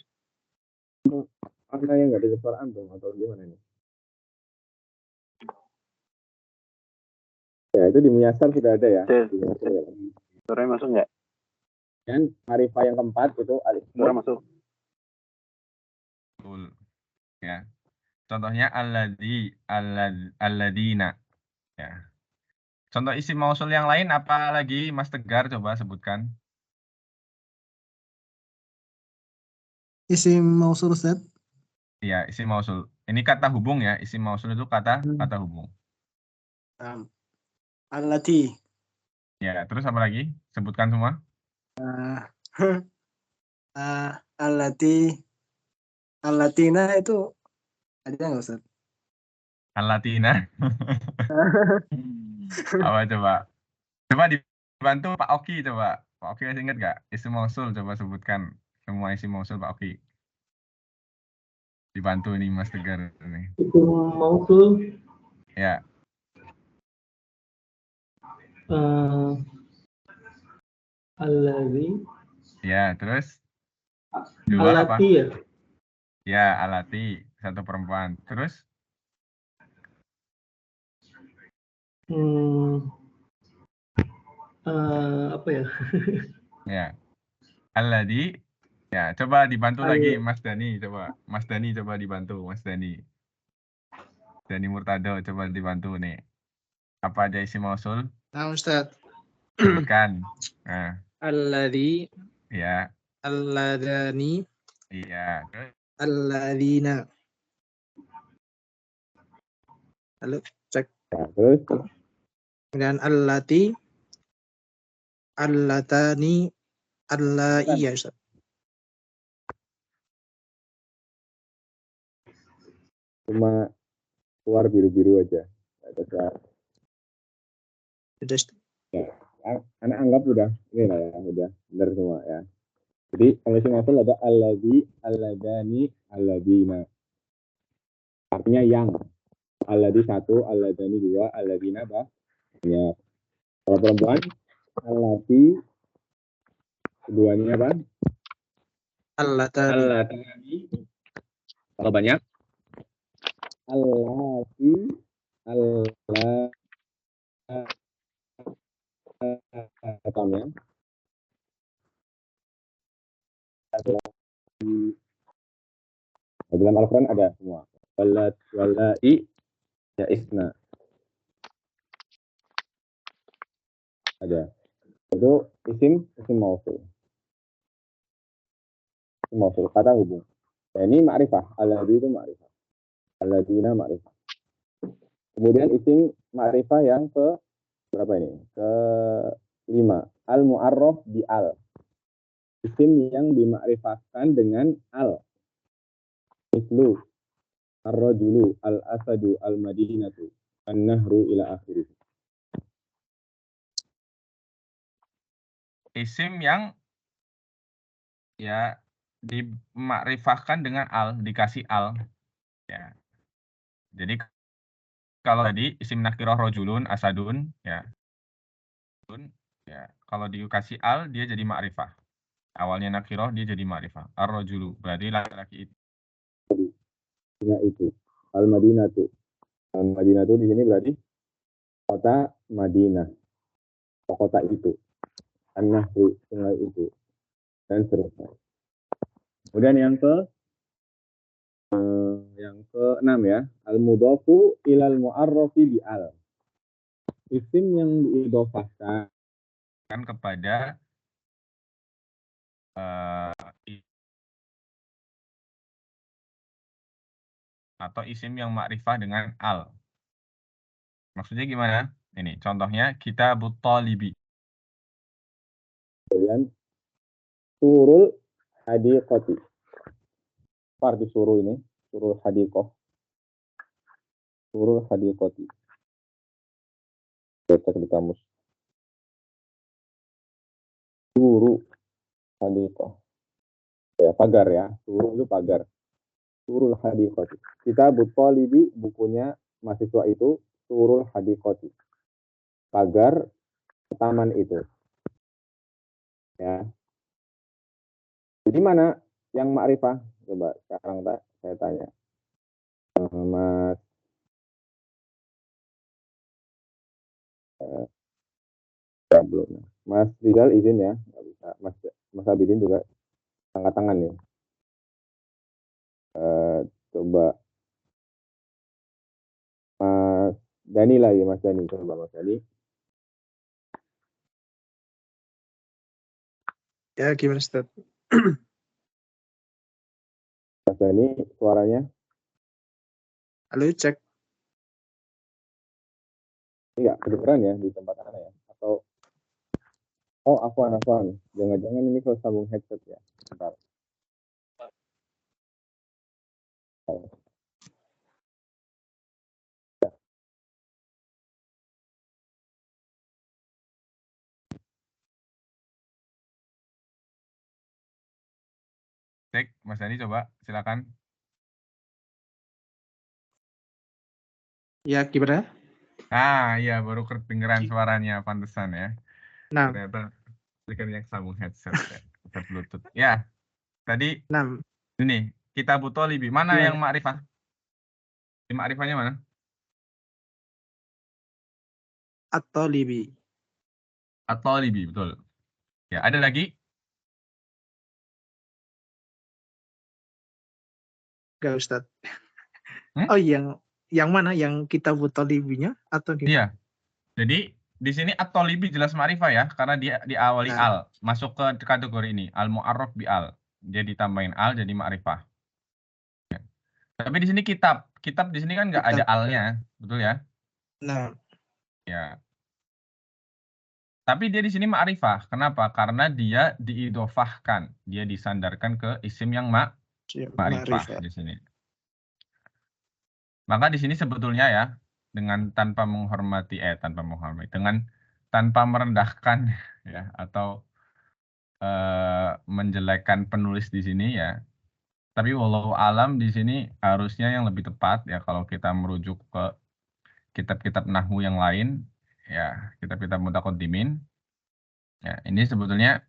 Speaker 6: Mana yang nggak ada suara antum atau gimana ini? Ya, itu di Muyasar sudah ada ya.
Speaker 3: Cek.
Speaker 6: Di Muyasar ya.
Speaker 3: Suaranya masuk nggak?
Speaker 6: Dan Ma'rifah yang keempat itu alif.
Speaker 3: Suara masuk.
Speaker 1: Betul. Ya. Contohnya alladina. Ya. Contoh isim mausul yang lain apa lagi Mas Tegar, coba sebutkan.
Speaker 5: isim mausul Ustaz.
Speaker 1: Iya, isim mausul. Ini kata hubung ya. Isim mausul itu kata hubung.
Speaker 5: Allati.
Speaker 1: Ya, terus apa lagi? Sebutkan semua.
Speaker 5: Allatina itu ada nggak Ustaz?
Speaker 1: Al-Latina. Apa coba? Coba dibantu Pak Oki coba. Pak Oki masih ingat nggak? Isim mausul coba sebutkan semua isim mausul Pak Oki. Dibantu nih Mas Tegar nih.
Speaker 7: Isim mausul
Speaker 1: Ya.
Speaker 7: alladzi
Speaker 1: Ya, terus dua apa?
Speaker 7: allati ya.
Speaker 1: Ya, alati, satu perempuan. Terus
Speaker 7: Apa ya?
Speaker 1: ya, alladzi. Ya, coba dibantu lagi Mas Dani, coba. Mas Dani coba dibantu, Mas Dani. Dani Murtado coba dibantu nih. Apa aja isim mausul?
Speaker 4: Nah, Ustaz.
Speaker 1: Sebutkan. Nah,
Speaker 4: Alladzi,
Speaker 1: ya,
Speaker 4: alladani,
Speaker 1: iya. Terus
Speaker 4: alladzina. Halo, cek.
Speaker 6: Ya, terus
Speaker 4: Kemudian allati, allatani, allai ya Ustaz.
Speaker 6: cuma keluar biru-biru aja. Nggak ada suara.
Speaker 4: Sudah, Ustaz.
Speaker 6: Anak anggap udah ini lah ya, udah benar semua ya. Jadi kalau isim mausul ada alladzi, alladani, alladina. Artinya yang. Alladzi satu, alladani dua, alladina banyak. Kalau perempuan, allati keduanya apa?
Speaker 4: Allatani.
Speaker 6: Allatani. Kalau banyak, allati, allatanya. Dalam Al-Quran ada semua. Walai ya isna. Ada. Itu isim mausul. Isim mausul, kata hubung. Ya, ini ma'rifah. Alladzi itu ma'rifah. Alladzina ma'rifah. Kemudian isim ma'rifah yang ke berapa ini? Ke 5. Al-mu'arraf bi al. Isim yang dimakrifahkan dengan al. Mislu ar-rajulu, al-asadu, al-madinatu, an-nahru ila akhirih.
Speaker 1: isim yang ya dimakrifahkan dengan al, dikasih al. Ya. Jadi kalau tadi isim nakirah rojulun, asadun, ya. Ya, kalau dikasih al dia jadi makrifah. Awalnya nakirah dia jadi makrifah. Ar-rajulu berarti laki-laki itu.
Speaker 6: Nah, itu al-madinatu. Al-madinatu di sini berarti kota Madinah. Kota itu. An-nahru, sungai itu. Dan seterusnya. Kemudian yang ke-6 ya. Al-mudhafu ilal mu'arrafi bi al. Isim yang diidhofahkan
Speaker 1: Kepada atau isim yang makrifah dengan al. Maksudnya gimana? Ini contohnya Kitabut Thalibi.
Speaker 6: Kemudian surul hadiqati. Apa arti suruh ini? Surul hadiqah. Surul hadiqati. Kita cek di kamus. Suru hadiqah. Ya, pagar ya. Suru itu pagar. Surul hadiqati. Kitabut Thalibi, bukunya mahasiswa itu surul hadiqati. Pagar taman itu. Ya. Jadi mana yang ma'rifah? Coba sekarang saya tanya. Mas belum. Mas Rizal izin ya, nggak bisa. Mas Abidin juga angkat tangan nih. Coba Mas Dani lagi, Mas Dani. Coba Mas Dani.
Speaker 4: Ya, gimana Ustaz?
Speaker 6: Mas Dani, suaranya?
Speaker 4: Halo, cek.
Speaker 6: Iya, kedengeran ya di tempat Anda ya? Atau Afwan. Jangan-jangan ini kalau sambung headset ya. Bentar.
Speaker 1: Cek, Mas Dani coba, silakan.
Speaker 4: Ya, gimana?
Speaker 1: Ah, iya baru kedengeran suaranya, pantesan ya.
Speaker 4: Nah,
Speaker 1: Ternyata speaker yang sambung headset ya, headset Bluetooth. Ya, tadi
Speaker 4: nah,
Speaker 1: ini Kitabut Thalibi. Mana yang
Speaker 4: gimana?
Speaker 1: ma'rifah? Ma'rifahnya mana?
Speaker 4: At-Thalibi.
Speaker 1: At-Thalibi, betul. Ya, ada lagi?
Speaker 4: Enggak, Ustaz.
Speaker 1: Hmm?
Speaker 4: Oh, yang mana? Yang Kitabut Thalibinya atau gimana?
Speaker 1: Iya. Jadi di sini at-Thalibi jelas ma'rifah ya, karena dia diawali
Speaker 4: Nah,
Speaker 1: al, masuk ke kategori ini, al-mu'arraf bi al. Dia ditambahin al jadi ma'rifah. Ya. Tapi di sini kitab di sini kan nggak ada
Speaker 4: kitab.
Speaker 1: alnya, betul ya?
Speaker 4: Nah,
Speaker 1: Ya. Tapi dia di sini ma'rifah. Kenapa? Karena dia diidofahkan, dia disandarkan ke isim yang ma'rifah
Speaker 4: ma'rifah.
Speaker 1: di sini. Maka di sini sebetulnya ya, dengan tanpa menghormati, dengan tanpa merendahkan ya, atau menjelekkan penulis di sini ya. Tapi wallahu alam di sini harusnya yang lebih tepat ya kalau kita merujuk ke kitab-kitab nahwu yang lain ya, kitab-kitab mutaqaddimin. Ya, ini sebetulnya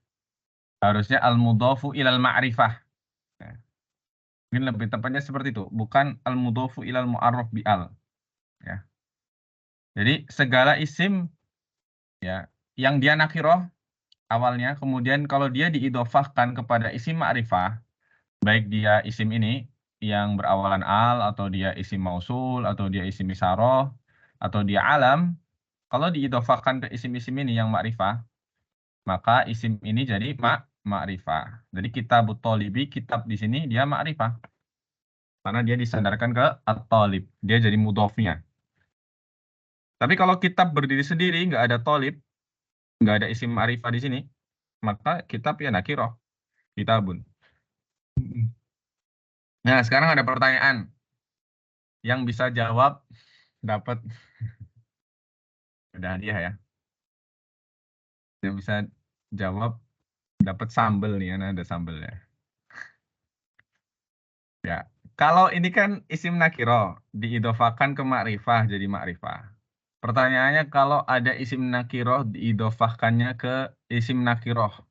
Speaker 1: harusnya al-mudhafu ilal ma'rifah. Ya. Mungkin lebih tepatnya seperti itu, bukan al-mudhafu ilal mu'arraf bi al. Ya. Jadi segala isim ya yang dia nakirah awalnya, kemudian kalau dia diidofahkan kepada isim ma'rifah, baik dia isim ini yang berawalan al, atau dia isim mausul, atau dia isim isyarah, atau dia alam, kalau diidofahkan ke isim-isim ini yang ma'rifah, maka isim ini jadi ma'rifah. Jadi Kitabut Thalibi, kitab di sini dia ma'rifah. Karena dia disandarkan ke at-talib. Dia jadi mudhofnya. Tapi kalau kitab berdiri sendiri, nggak ada talib, nggak ada isim ma'rifah di sini, maka kitab ya nakirah. Kitabun. Nah, sekarang ada pertanyaan. Yang bisa jawab dapat udah hadiah ya. Yang bisa jawab dapat sambel nih, karena ada sambel ya. Ya, kalau ini kan isim nakiro diidofakan ke ma'rifah jadi ma'rifah. Pertanyaannya kalau ada isim nakiro diidofahkannya ke isim nakiroh,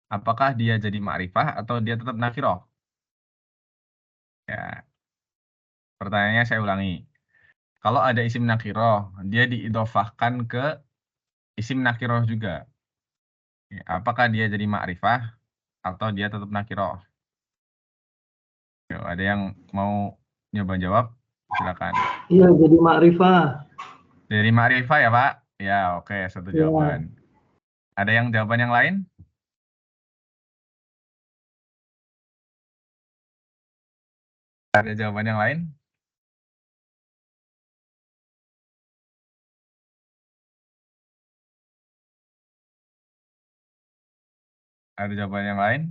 Speaker 1: apakah dia jadi ma'rifah atau dia tetap nakiroh? Ya, pertanyaannya saya ulangi. Kalau ada isim nakiroh, dia diidofahkan ke isim nakiroh juga. Ya, apakah dia jadi ma'rifah atau dia tetap nakiroh? Yo, ada yang mau nyoba jawab? Silakan.
Speaker 7: Iya, jadi ma'rifah.
Speaker 1: Dari ma'rifah ya, Pak? Ya, oke, satu
Speaker 7: Iya.
Speaker 1: jawaban. Ada yang jawaban yang lain? Ada jawaban yang lain? Ada jawaban yang lain?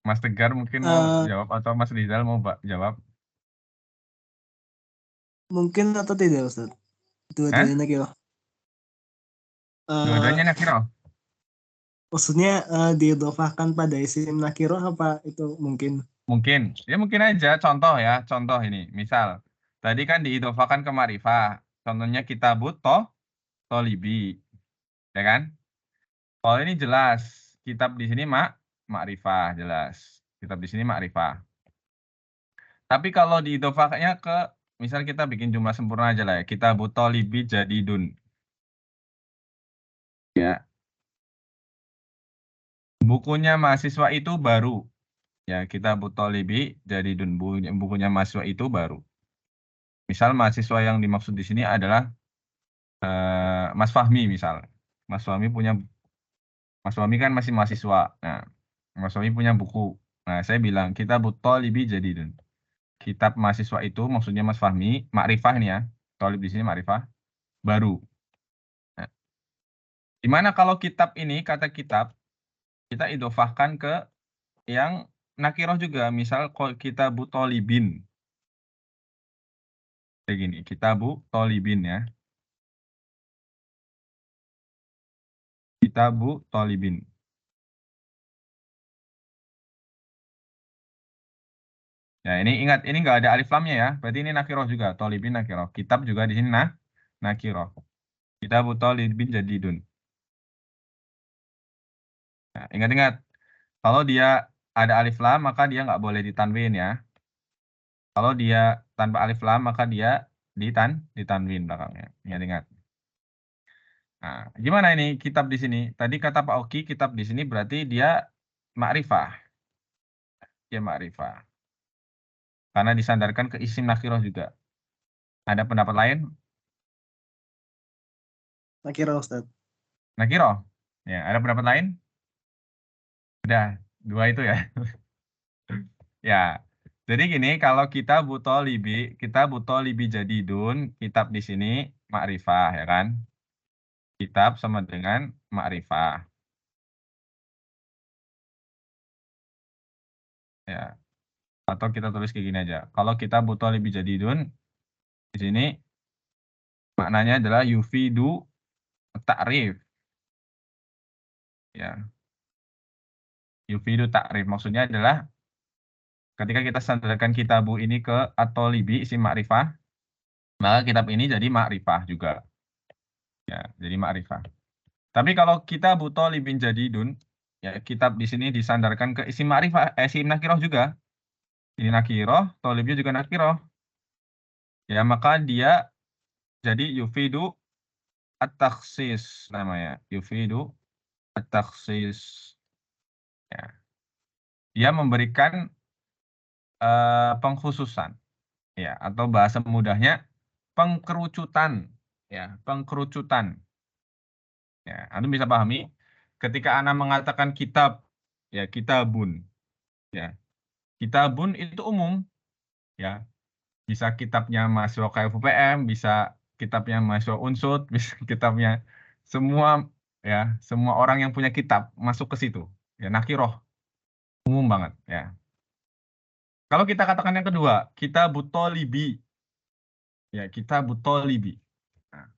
Speaker 1: Mas Tegar mungkin mau
Speaker 5: Eh,
Speaker 1: jawab atau Mas Rizal mau jawab?
Speaker 5: mungkin atau tidak Ustaz?
Speaker 1: Hah?
Speaker 5: Dua-duanya nakiro.
Speaker 1: Dua-duanya nakiro.
Speaker 5: Maksudnya diidofahkan pada isim nakiro apa itu mungkin?
Speaker 1: Mungkin. Ya mungkin aja contoh ya. Contoh ini. Misal. Tadi kan diidofakan ke ma'rifah. Contohnya kitabut tolibi. Ya kan? Kalau ini jelas. Kitab di sini ma'rifah. Jelas. Kitab di sini ma'rifah. Tapi kalau diidofakannya ke. Misal kita bikin jumlah sempurna aja lah ya. Kitabut tolibi jadidun. Ya. Bukunya mahasiswa itu baru. Ya, kita Tolibi jadi bukunya mahasiswa itu baru. Misal mahasiswa yang dimaksud di sini adalah Mas Fahmi misal. Mas Fahmi kan masih mahasiswa. Nah, Mas Fahmi punya buku. Nah, saya bilang kita Tolibi jadi kitab mahasiswa itu maksudnya Mas Fahmi, makrifah nih ya. Tolib di sini makrifah baru. Nah, gimana kalau kitab ini kata kitab kita idofahkan ke yang nakiroh juga, misal kita tolibin. Kayak gini, kitabu tolibin ya. Kitabu tolibin. Ya, ini ingat, ini nggak ada alif lamnya ya. Berarti ini nakiroh juga. Tolibin nakiroh. Kitab juga di sini nakiroh. Kitabu tolibin jadidun. Nah, ingat-ingat. Kalau dia ada alif lam, maka dia nggak boleh ditanwin ya. Kalau dia tanpa alif lam, maka dia ditanwin belakangnya. Ingat-ingat. Nah, gimana ini kitab di sini? Tadi kata Pak Oki, kitab di sini berarti dia makrifah. Dia makrifah. Karena disandarkan ke isim nakiroh juga. Ada pendapat lain?
Speaker 5: Nakiro Ustaz.
Speaker 1: Nakiroh? Ya, ada pendapat lain? Udah, dua itu ya. Ya, jadi gini, kalau kita butuh libi jadidun, kitab di sini makrifah, ya kan? Kitab sama dengan makrifah. Ya, atau kita tulis kayak gini aja. Kalau kita butuh libi jadidun, di sini maknanya adalah yufidu ta'rif. Ya, yufidu ta'rif maksudnya adalah ketika kita sandarkan kitabu ini ke atau libi isim makrifah, maka kitab ini jadi makrifah juga. Ya, jadi makrifah. Tapi kalau kita butuh libin jadidun, ya kitab di sini disandarkan ke isim makrifah, isim nakiroh juga. Ini nakiroh, tolibnya juga nakiroh. Ya, maka dia jadi yufidu at-takhsis namanya. Yufidu at-takhsis. Ya. Dia memberikan pengkhususan. Ya, atau bahasa mudahnya pengkerucutan. Ya, pengkerucutan. Ya, Anda bisa pahami ketika Anda mengatakan kitab, ya kitabun. Ya. Kitabun itu umum, ya. Bisa kitabnya mahasiswa KFUPM, bisa kitabnya mahasiswa Unsud, bisa kitabnya semua, ya, semua orang yang punya kitab masuk ke situ. Ya, nakiroh, umum banget, ya. Kalau kita katakan yang kedua, kita tolibi. Ya, kita tolibi. Nah,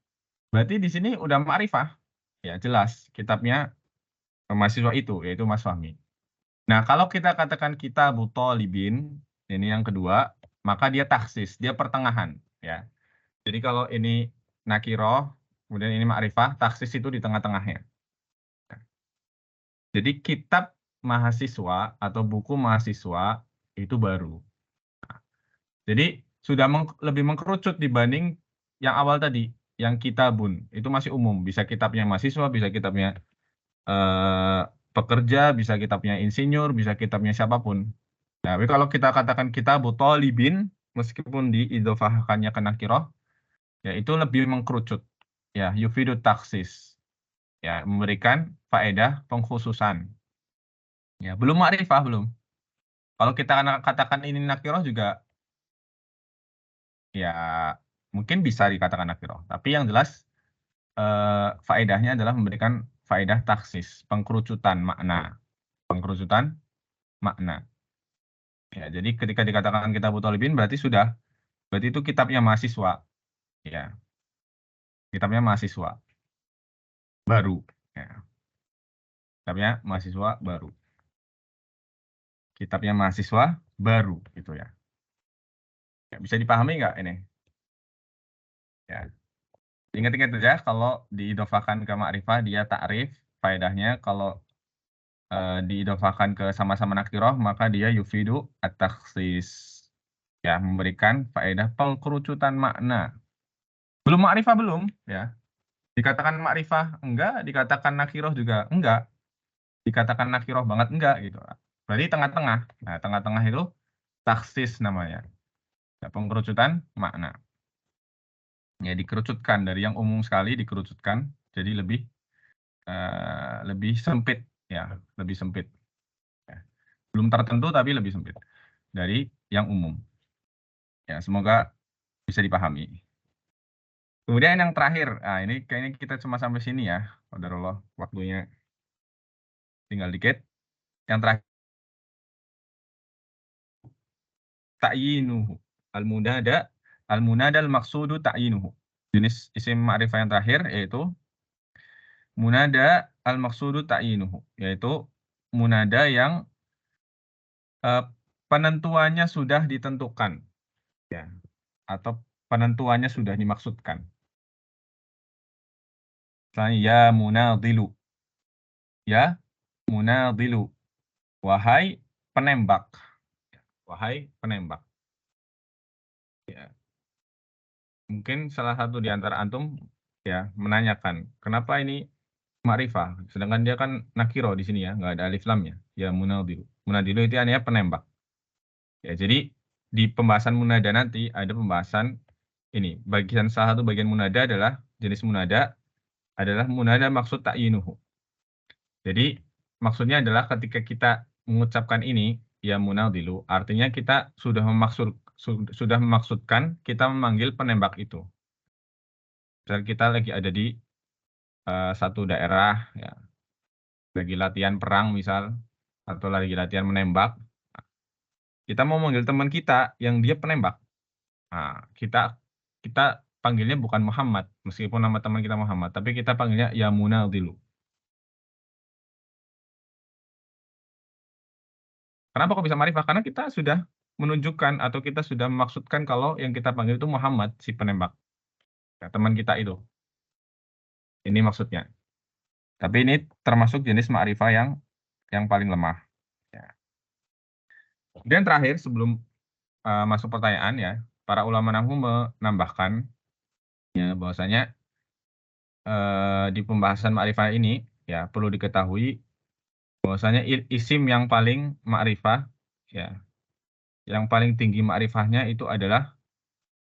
Speaker 1: berarti di sini udah ma'rifah. Ya, jelas kitabnya mahasiswa itu, yaitu Mas Fahmi. Nah, kalau kita katakan kita tolibin, ini yang kedua, maka dia taksis, dia pertengahan. Ya. Jadi kalau ini nakiroh, kemudian ini ma'rifah, taksis itu di tengah-tengahnya. Jadi kitab mahasiswa atau buku mahasiswa itu baru. Jadi sudah lebih mengkerucut dibanding yang awal tadi, yang kitabun. Itu masih umum, bisa kitabnya mahasiswa, bisa kitabnya pekerja, bisa kitabnya insinyur, bisa kitabnya siapapun. Nah, tapi kalau kita katakan kita tolibin, meskipun diidofahkannya ke nakiroh, ya itu lebih mengkerucut. Ya, yufidu taksis. Ya, memberikan faedah pengkhususan. Ya, belum ma'rifah, belum. Kalau kita katakan ini nakiroh juga, ya mungkin bisa dikatakan nakiroh. Tapi yang jelas, faedahnya adalah memberikan faedah taksis, pengkerucutan makna. Pengkerucutan makna. Ya, jadi ketika dikatakan kitab Thalibin berarti itu kitabnya mahasiswa. Ya. Kitabnya mahasiswa baru. Ya. Kitabnya mahasiswa baru. Kitabnya mahasiswa baru gitu ya. Ya, bisa dipahami nggak ini? Ya. Ingat-ingat saja kalau diidofahkan ke ma'rifah dia ta'rif, faedahnya kalau diidofahkan ke sama-sama nakirah maka dia yufidu at-takhsis. Ya, memberikan faedah pengkerucutan makna. Belum ma'rifah belum, ya. Dikatakan ma'rifah enggak, dikatakan nakirah juga enggak. Dikatakan nakirah banget enggak gitu. Berarti tengah-tengah. Nah, tengah-tengah itu taksis namanya. Ya, pengkerucutan makna. Ya, dikerucutkan dari yang umum sekali dikerucutkan jadi lebih sempit ya, lebih sempit. Ya. Belum tertentu tapi lebih sempit dari yang umum. Ya, semoga bisa dipahami. Kemudian yang terakhir, nah ini kayaknya kita cuma sampai sini ya. Qadarullah, waktunya tinggal dikit. Yang terakhir, ta'yinuhu. Al-munada al-maqsudu ta'yinuhu. Jenis isim ma'rifah yang terakhir yaitu munada al-maqsudu ta'yinuhu, yaitu munada yang penentuannya sudah ditentukan, ya, atau penentuannya sudah dimaksudkan. Misalnya, ya munadilu, ya munadilu, wahai penembak, wahai penembak. Ya. Mungkin salah satu di antara antum ya menanyakan, kenapa ini ma'rifah, sedangkan dia kan nakiro di sini ya, nggak ada alif lamnya. Ya munadilu. Munadilu itu artinya penembak. Ya, jadi di pembahasan munada nanti ada pembahasan ini. Salah satu bagian munada adalah jenis munada adalah munada maksud ta'yinuhu. Jadi maksudnya adalah ketika kita mengucapkan ini ya munadilu, artinya kita sudah memaksudkan kita memanggil penembak itu. Misal kita lagi ada di satu daerah ya, lagi latihan perang misal, atau lagi latihan menembak, kita mau manggil teman kita yang dia penembak. Nah, kita panggilnya bukan Muhammad, meskipun nama teman kita Muhammad, tapi kita panggilnya ya munadilu. Kenapa kok bisa ma'rifah? Karena kita sudah menunjukkan atau kita sudah memaksudkan kalau yang kita panggil itu Muhammad, si penembak. Ya, teman kita itu. Ini maksudnya. Tapi ini termasuk jenis ma'rifah yang paling lemah. Ya. Dan terakhir, sebelum masuk pertanyaan ya, para ulama nahwu menambahkan ya bahwasanya di pembahasan ma'rifah ini ya perlu diketahui bahwasanya isim yang paling ma'rifah ya, yang paling tinggi ma'rifahnya itu adalah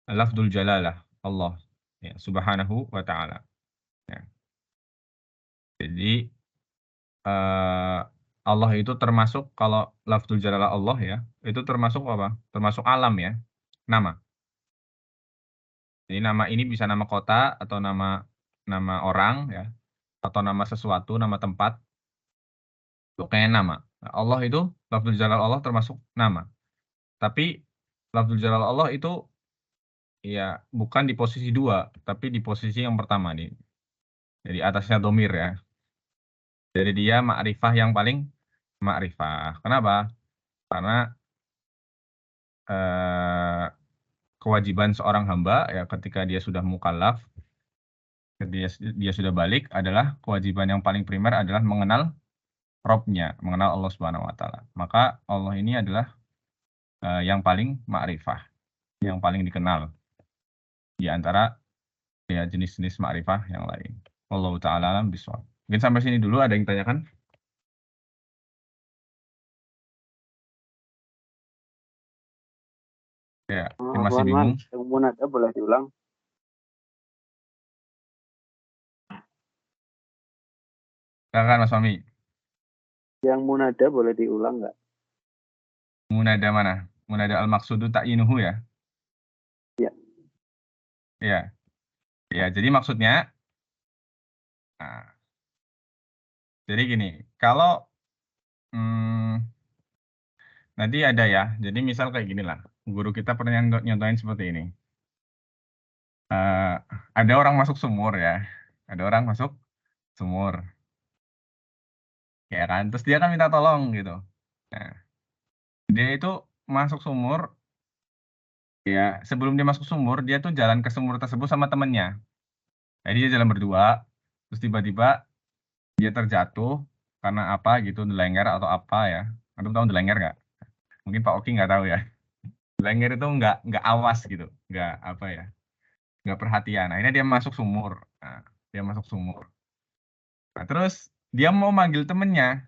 Speaker 1: lafdzul jalalah Allah ya, subhanahu wa ta'ala. Ya. Jadi Allah itu termasuk, kalau lafdzul jalalah Allah ya, itu termasuk apa? Termasuk alam ya, nama. Jadi nama ini bisa nama kota atau nama orang ya, atau nama sesuatu, nama tempat. Pokoknya nama. Nah, Allah itu lafdzul jalal Allah termasuk nama. Tapi lafdzul jalal Allah itu ya bukan di posisi 2, tapi di posisi yang pertama nih. Jadi atasnya domir ya. Jadi dia ma'rifah yang paling ma'rifah. Kenapa? Karena kewajiban seorang hamba ya ketika dia sudah mukallaf, dia sudah balik, adalah kewajiban yang paling primer adalah mengenal Robnya, mengenal Allah Subhanahu wa Ta'ala. Maka Allah ini adalah yang paling ma'rifah, yang paling dikenal di antara ya jenis-jenis ma'rifah yang lain. Wallahu ta'ala alam bishawab. Mungkin sampai sini dulu, ada yang tanyakan? Ya, yang masih bingung.
Speaker 3: Yang munada boleh diulang?
Speaker 1: Silakan Mas Fahmi.
Speaker 3: Yang munada boleh diulang nggak?
Speaker 1: Munada mana? Munada al-maqsudu ta'yinuhu ya?
Speaker 3: Iya.
Speaker 1: Iya. Ya, jadi maksudnya Jadi gini, kalau nanti ada ya. Jadi misal kayak gini lah. Guru kita pernah nyontohin seperti ini. Ada orang masuk sumur ya. Ada orang masuk sumur. Ya kan? Terus dia kan minta tolong gitu. Nah, dia itu masuk sumur. Ya, sebelum dia masuk sumur, dia tuh jalan ke sumur tersebut sama temennya. Jadi dia jalan berdua. Terus tiba-tiba dia terjatuh karena apa gitu, delenger atau apa ya. Antum tahu delenger nggak? Mungkin Pak Oki nggak tahu ya. Delenger itu nggak awas gitu, nggak apa ya, nggak perhatian. Akhirnya dia masuk sumur. Nah, dia masuk sumur. Nah, terus dia mau manggil temennya.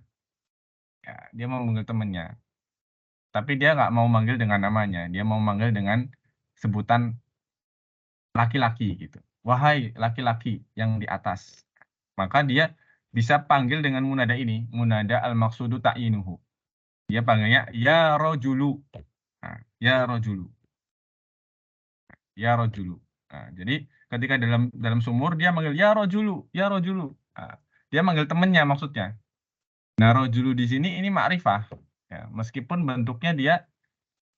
Speaker 1: Ya, dia mau manggil temennya. Tapi dia nggak mau manggil dengan namanya. Dia mau manggil dengan sebutan laki-laki gitu. Wahai laki-laki yang di atas. Maka dia bisa panggil dengan munada ini. Munada al-maqsudu ta'inuhu. Dia panggilnya ya rojulu. Nah, ya rojulu. Ya rojulu. Nah, jadi ketika dalam sumur dia manggil ya rojulu, ya rojulu. Nah, dia manggil temennya maksudnya. Nah, rojulu di sini ini ma'rifah. Ya, meskipun bentuknya dia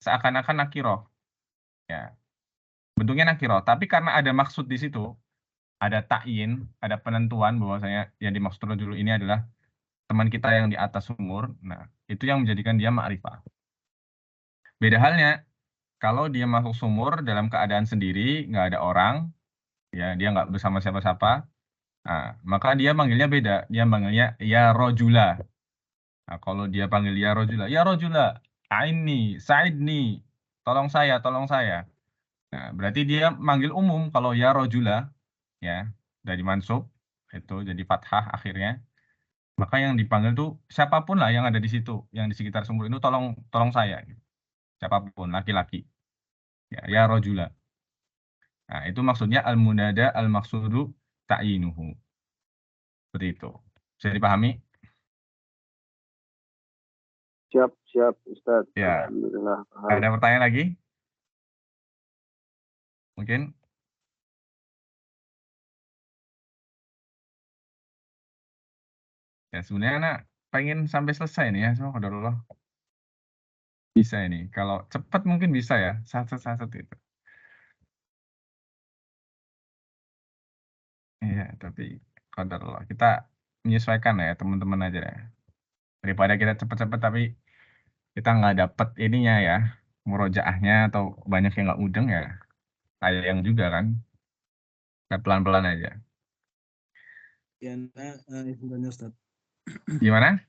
Speaker 1: seakan-akan nakiroh. Ya, bentuknya nakiroh. Tapi karena ada maksud di situ, ada ta'yin, ada penentuan bahwasanya yang dimaksud rojulu ini adalah teman kita yang di atas sumur. Nah, itu yang menjadikan dia ma'rifah. Beda halnya, kalau dia masuk sumur dalam keadaan sendiri, nggak ada orang, ya dia nggak bersama siapa-siapa, nah, maka dia manggilnya beda. Dia manggilnya ya rojula. Nah, kalau dia panggil ya rojula, aini, saidni, tolong saya, tolong saya. Nah, berarti dia manggil umum kalau ya rojula, ya dari mansub itu jadi fathah akhirnya. Maka yang dipanggil tuh siapapun lah yang ada di situ, yang di sekitar sumur itu tolong saya. Gitu. Siapapun, laki-laki. Ya rojula. Nah, itu maksudnya al-munada al-maqsudu ta'inuhu. Seperti itu. Bisa dipahami?
Speaker 3: Siap, Ustaz.
Speaker 1: Ya.
Speaker 3: Alhamdulillah.
Speaker 1: Ada pertanyaan lagi? Mungkin? Ya, sebenarnya anak pengen sampai selesai nih ya, semua qadarullah. Bisa ini. Kalau cepat mungkin bisa ya, satu-satu itu. Iya, tapi qadarullah. Kita menyesuaikan ya, teman-teman aja ya. Daripada kita cepat-cepat tapi kita nggak dapat ininya ya, murojaahnya atau banyak yang nggak mudeng ya. Sayang juga kan. Kita pelan-pelan aja.
Speaker 5: Ya, izin tanya Ustaz.
Speaker 1: Gimana?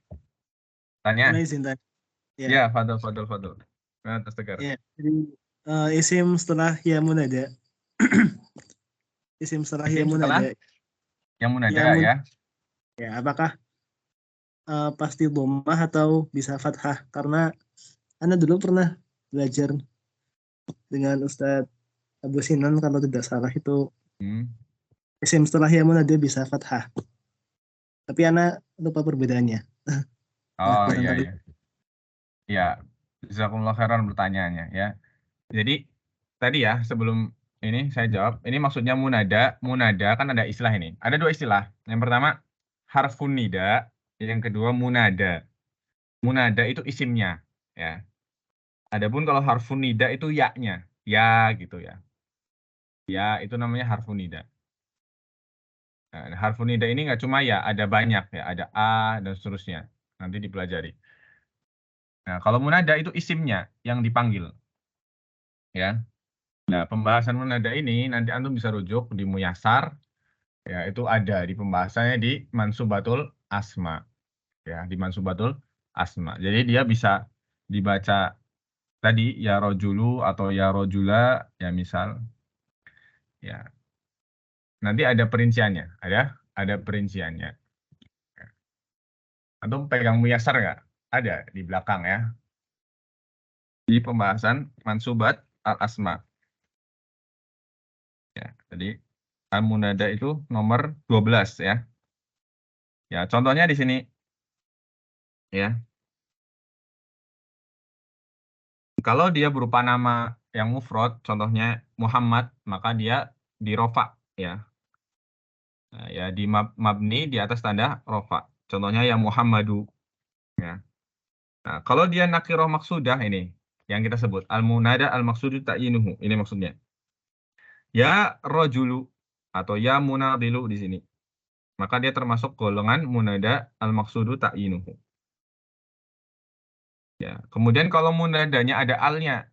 Speaker 1: Tanya?
Speaker 5: Izin tanya.
Speaker 1: Ya, fadol. Nah, terus tegar.
Speaker 5: Ya, jadi isim setelah ya munada. Isim setelah ya munada.
Speaker 1: Yang munada ya.
Speaker 5: Ya, apakah pasti dhammah atau bisa fathah? Karena Anda dulu pernah belajar dengan Ustadz Abu Sinan kalau tidak salah itu isim setelah ya munada bisa fathah. Tapi Anda lupa perbedaannya.
Speaker 1: Oh iya. Ya, jazakumullah khairan pertanyaannya ya. Jadi tadi ya sebelum ini saya jawab, ini maksudnya munada. Munada kan ada istilah ini. Ada dua istilah. Yang pertama harfun nida, yang kedua munada. Munada itu isimnya ya. Adapun kalau harfun nida itu ya-nya. Ya gitu ya. Ya itu namanya harfun nida. Nah, harfun nida ini nggak cuma ya, ada banyak ya, ada a dan seterusnya. Nanti dipelajari. Nah, kalau munada itu isimnya yang dipanggil. Ya. Nah, pembahasan munada ini nanti antum bisa rujuk di Muyasar. Ya, itu ada di pembahasannya di Mansubatul Asma. Ya, di Mansubatul Asma. Jadi dia bisa dibaca tadi ya rojulu atau ya rojula ya misal. Ya. Nanti ada perinciannya, ada perinciannya. Antum pegang Muyasar nggak? Ada di belakang ya. Di pembahasan Mansubat Al-Asma. Ya, jadi al-munada itu nomor 12 ya. Ya, contohnya di sini. Ya. Kalau dia berupa nama yang mufrad, contohnya Muhammad, maka dia di rofa ya. Nah, ya di mabni di atas tanda rofa. Contohnya ya Muhammadu. Ya. Nah, kalau dia nakirah maksudah ini yang kita sebut al-munada al-maksudu ta'yinuhu. Ini maksudnya. Ya rajulu atau ya munadilu di sini. Maka dia termasuk golongan munada al-maksudu ta'yinuhu. Ya, kemudian kalau munadanya ada alnya,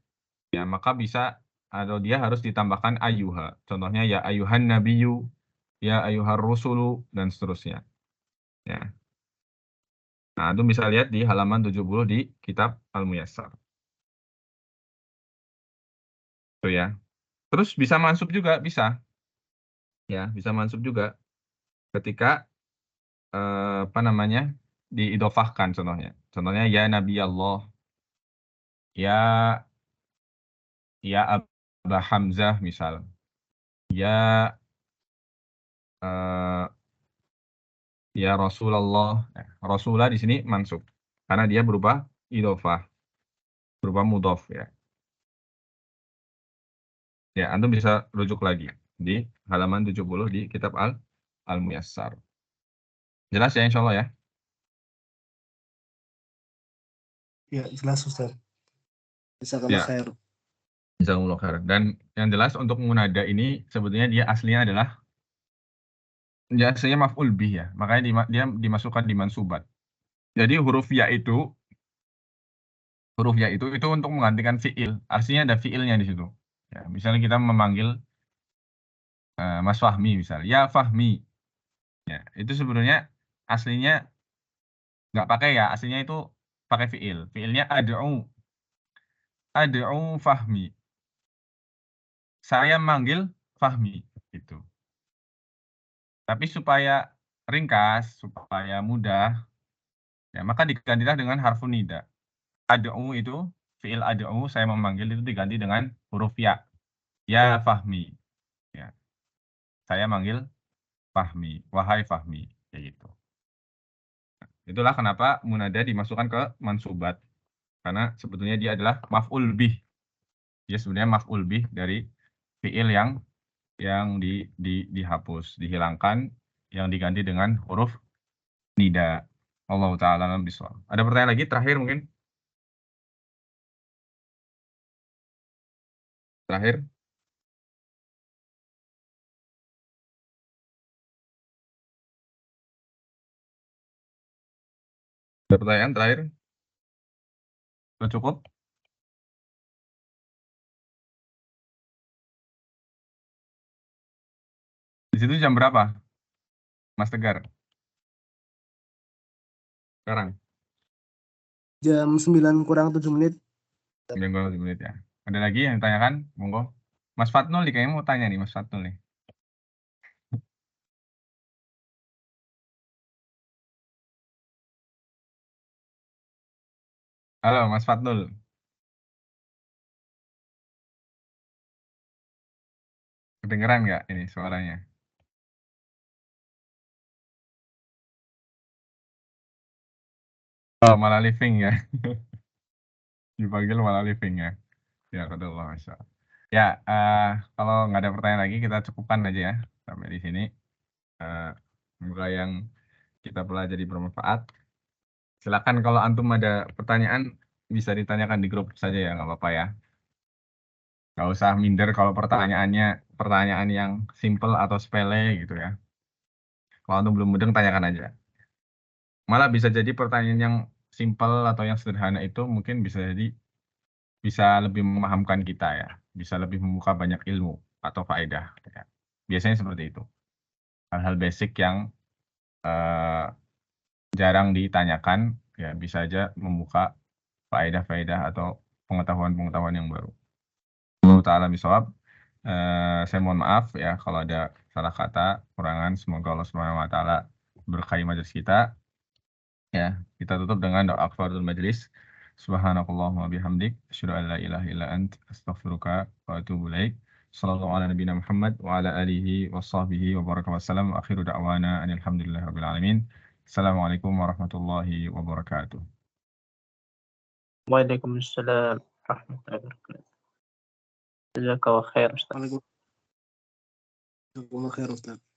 Speaker 1: ya maka bisa atau dia harus ditambahkan ayuha. Contohnya ya ayuhan nabiyyu, ya ayuhar rusulu dan seterusnya. Ya. Nah, itu bisa lihat di halaman 70 di kitab Al-Muyassar. Itu ya. Terus bisa mansub juga, bisa. Ya, bisa mansub juga ketika diidofahkan contohnya. Contohnya ya Nabi Allah, ya Aba Hamzah misal. Ya ya Rasulullah. Rasulah di sini mansub karena dia berupa idofah, berupa mudhof ya. Ya, antum bisa rujuk lagi di halaman 70 di kitab Al-Muyassar. Jelas ya insyaallah ya?
Speaker 5: Ya, jelas Ustaz. Bisa kalau
Speaker 1: Ya.
Speaker 5: khair.
Speaker 1: Jazakumullah khair. Dan yang jelas untuk munada ini sebetulnya dia aslinya adalah aslinya maf'ul bih ya. Makanya dia dimasukkan di mansubat. Jadi huruf ya itu untuk menggantikan fiil. Aslinya ada fiilnya di situ. Ya, misalnya kita memanggil Mas Fahmi misal, ya Fahmi. Ya, itu sebenarnya aslinya nggak pakai ya, aslinya itu pakai fiil. Fiilnya ad'u Fahmi. Saya manggil Fahmi gitu. Tapi supaya ringkas, supaya mudah, ya maka digantilah dengan harfun nida. Ad'u itu fiil ad'u saya memanggil itu diganti dengan huruf ya. Ya Fahmi. Ya. Saya manggil Fahmi, wahai Fahmi, kayak gitu. Itulah kenapa munada dimasukkan ke mansubat. Karena sebetulnya dia adalah maf'ul bih. Dia sebenarnya maf'ul bih dari fi'il yang dihapus, dihilangkan, yang diganti dengan huruf nida. Allah Ta'ala alam bishawab. Ada pertanyaan lagi terakhir mungkin? Terakhir? Ada pertanyaan terakhir? Sudah cukup? Di situ jam berapa, Mas Tegar? Sekarang?
Speaker 5: Jam 9 kurang 7 menit.
Speaker 1: 9 menit ya. Ada lagi yang ditanyakan? Monggo. Mas Fatnul nih, kayaknya mau tanya nih, Mas Fatnul nih. Halo, Mas Fatnul. Kedengeran nggak ini suaranya? Oh, malah living ya. Dipanggil malah living ya. Ya, qadarullah, Masya Allah. Ya, kalau nggak ada pertanyaan lagi, kita cukupkan aja ya. Sampai di sini. Semoga yang kita pelajari bermanfaat. Silakan kalau antum ada pertanyaan, bisa ditanyakan di grup saja ya, nggak apa-apa ya. Nggak usah minder kalau pertanyaan yang simple atau sepele gitu ya. Kalau antum belum mudeng, tanyakan aja. Malah bisa jadi pertanyaan yang simple atau yang sederhana itu mungkin bisa jadi bisa lebih memahamkan kita ya, bisa lebih membuka banyak ilmu atau faedah. Ya. Biasanya seperti itu. Hal-hal basic yang jarang ditanyakan, ya bisa aja membuka faedah-faedah atau pengetahuan-pengetahuan yang baru. Allah Ta'ala bisawab. Saya mohon maaf ya kalau ada salah kata, kurangan. Semoga Allah Subhanahu wa Ta'ala berkahi majelis kita. Ya, kita tutup dengan doa kafaratul majelis. Subhanakallahumma bihamdik, asyhadu an la ilaha illa ant, astaghfiruka wa atubu ilaik. Sallallahu ala nabiyina Muhammad wa ala alihi wa sahbihi wa baraka wasallam. Akhiru da'wana alhamdulillahi rabbil alamin. Assalamualaikum warahmatullahi wabarakatuh.
Speaker 2: Waalaikumsalam warahmatullahi wabarakatuh. Jazakallahu khair Ustaz.
Speaker 5: Waalaikumsalam khair Ustaz.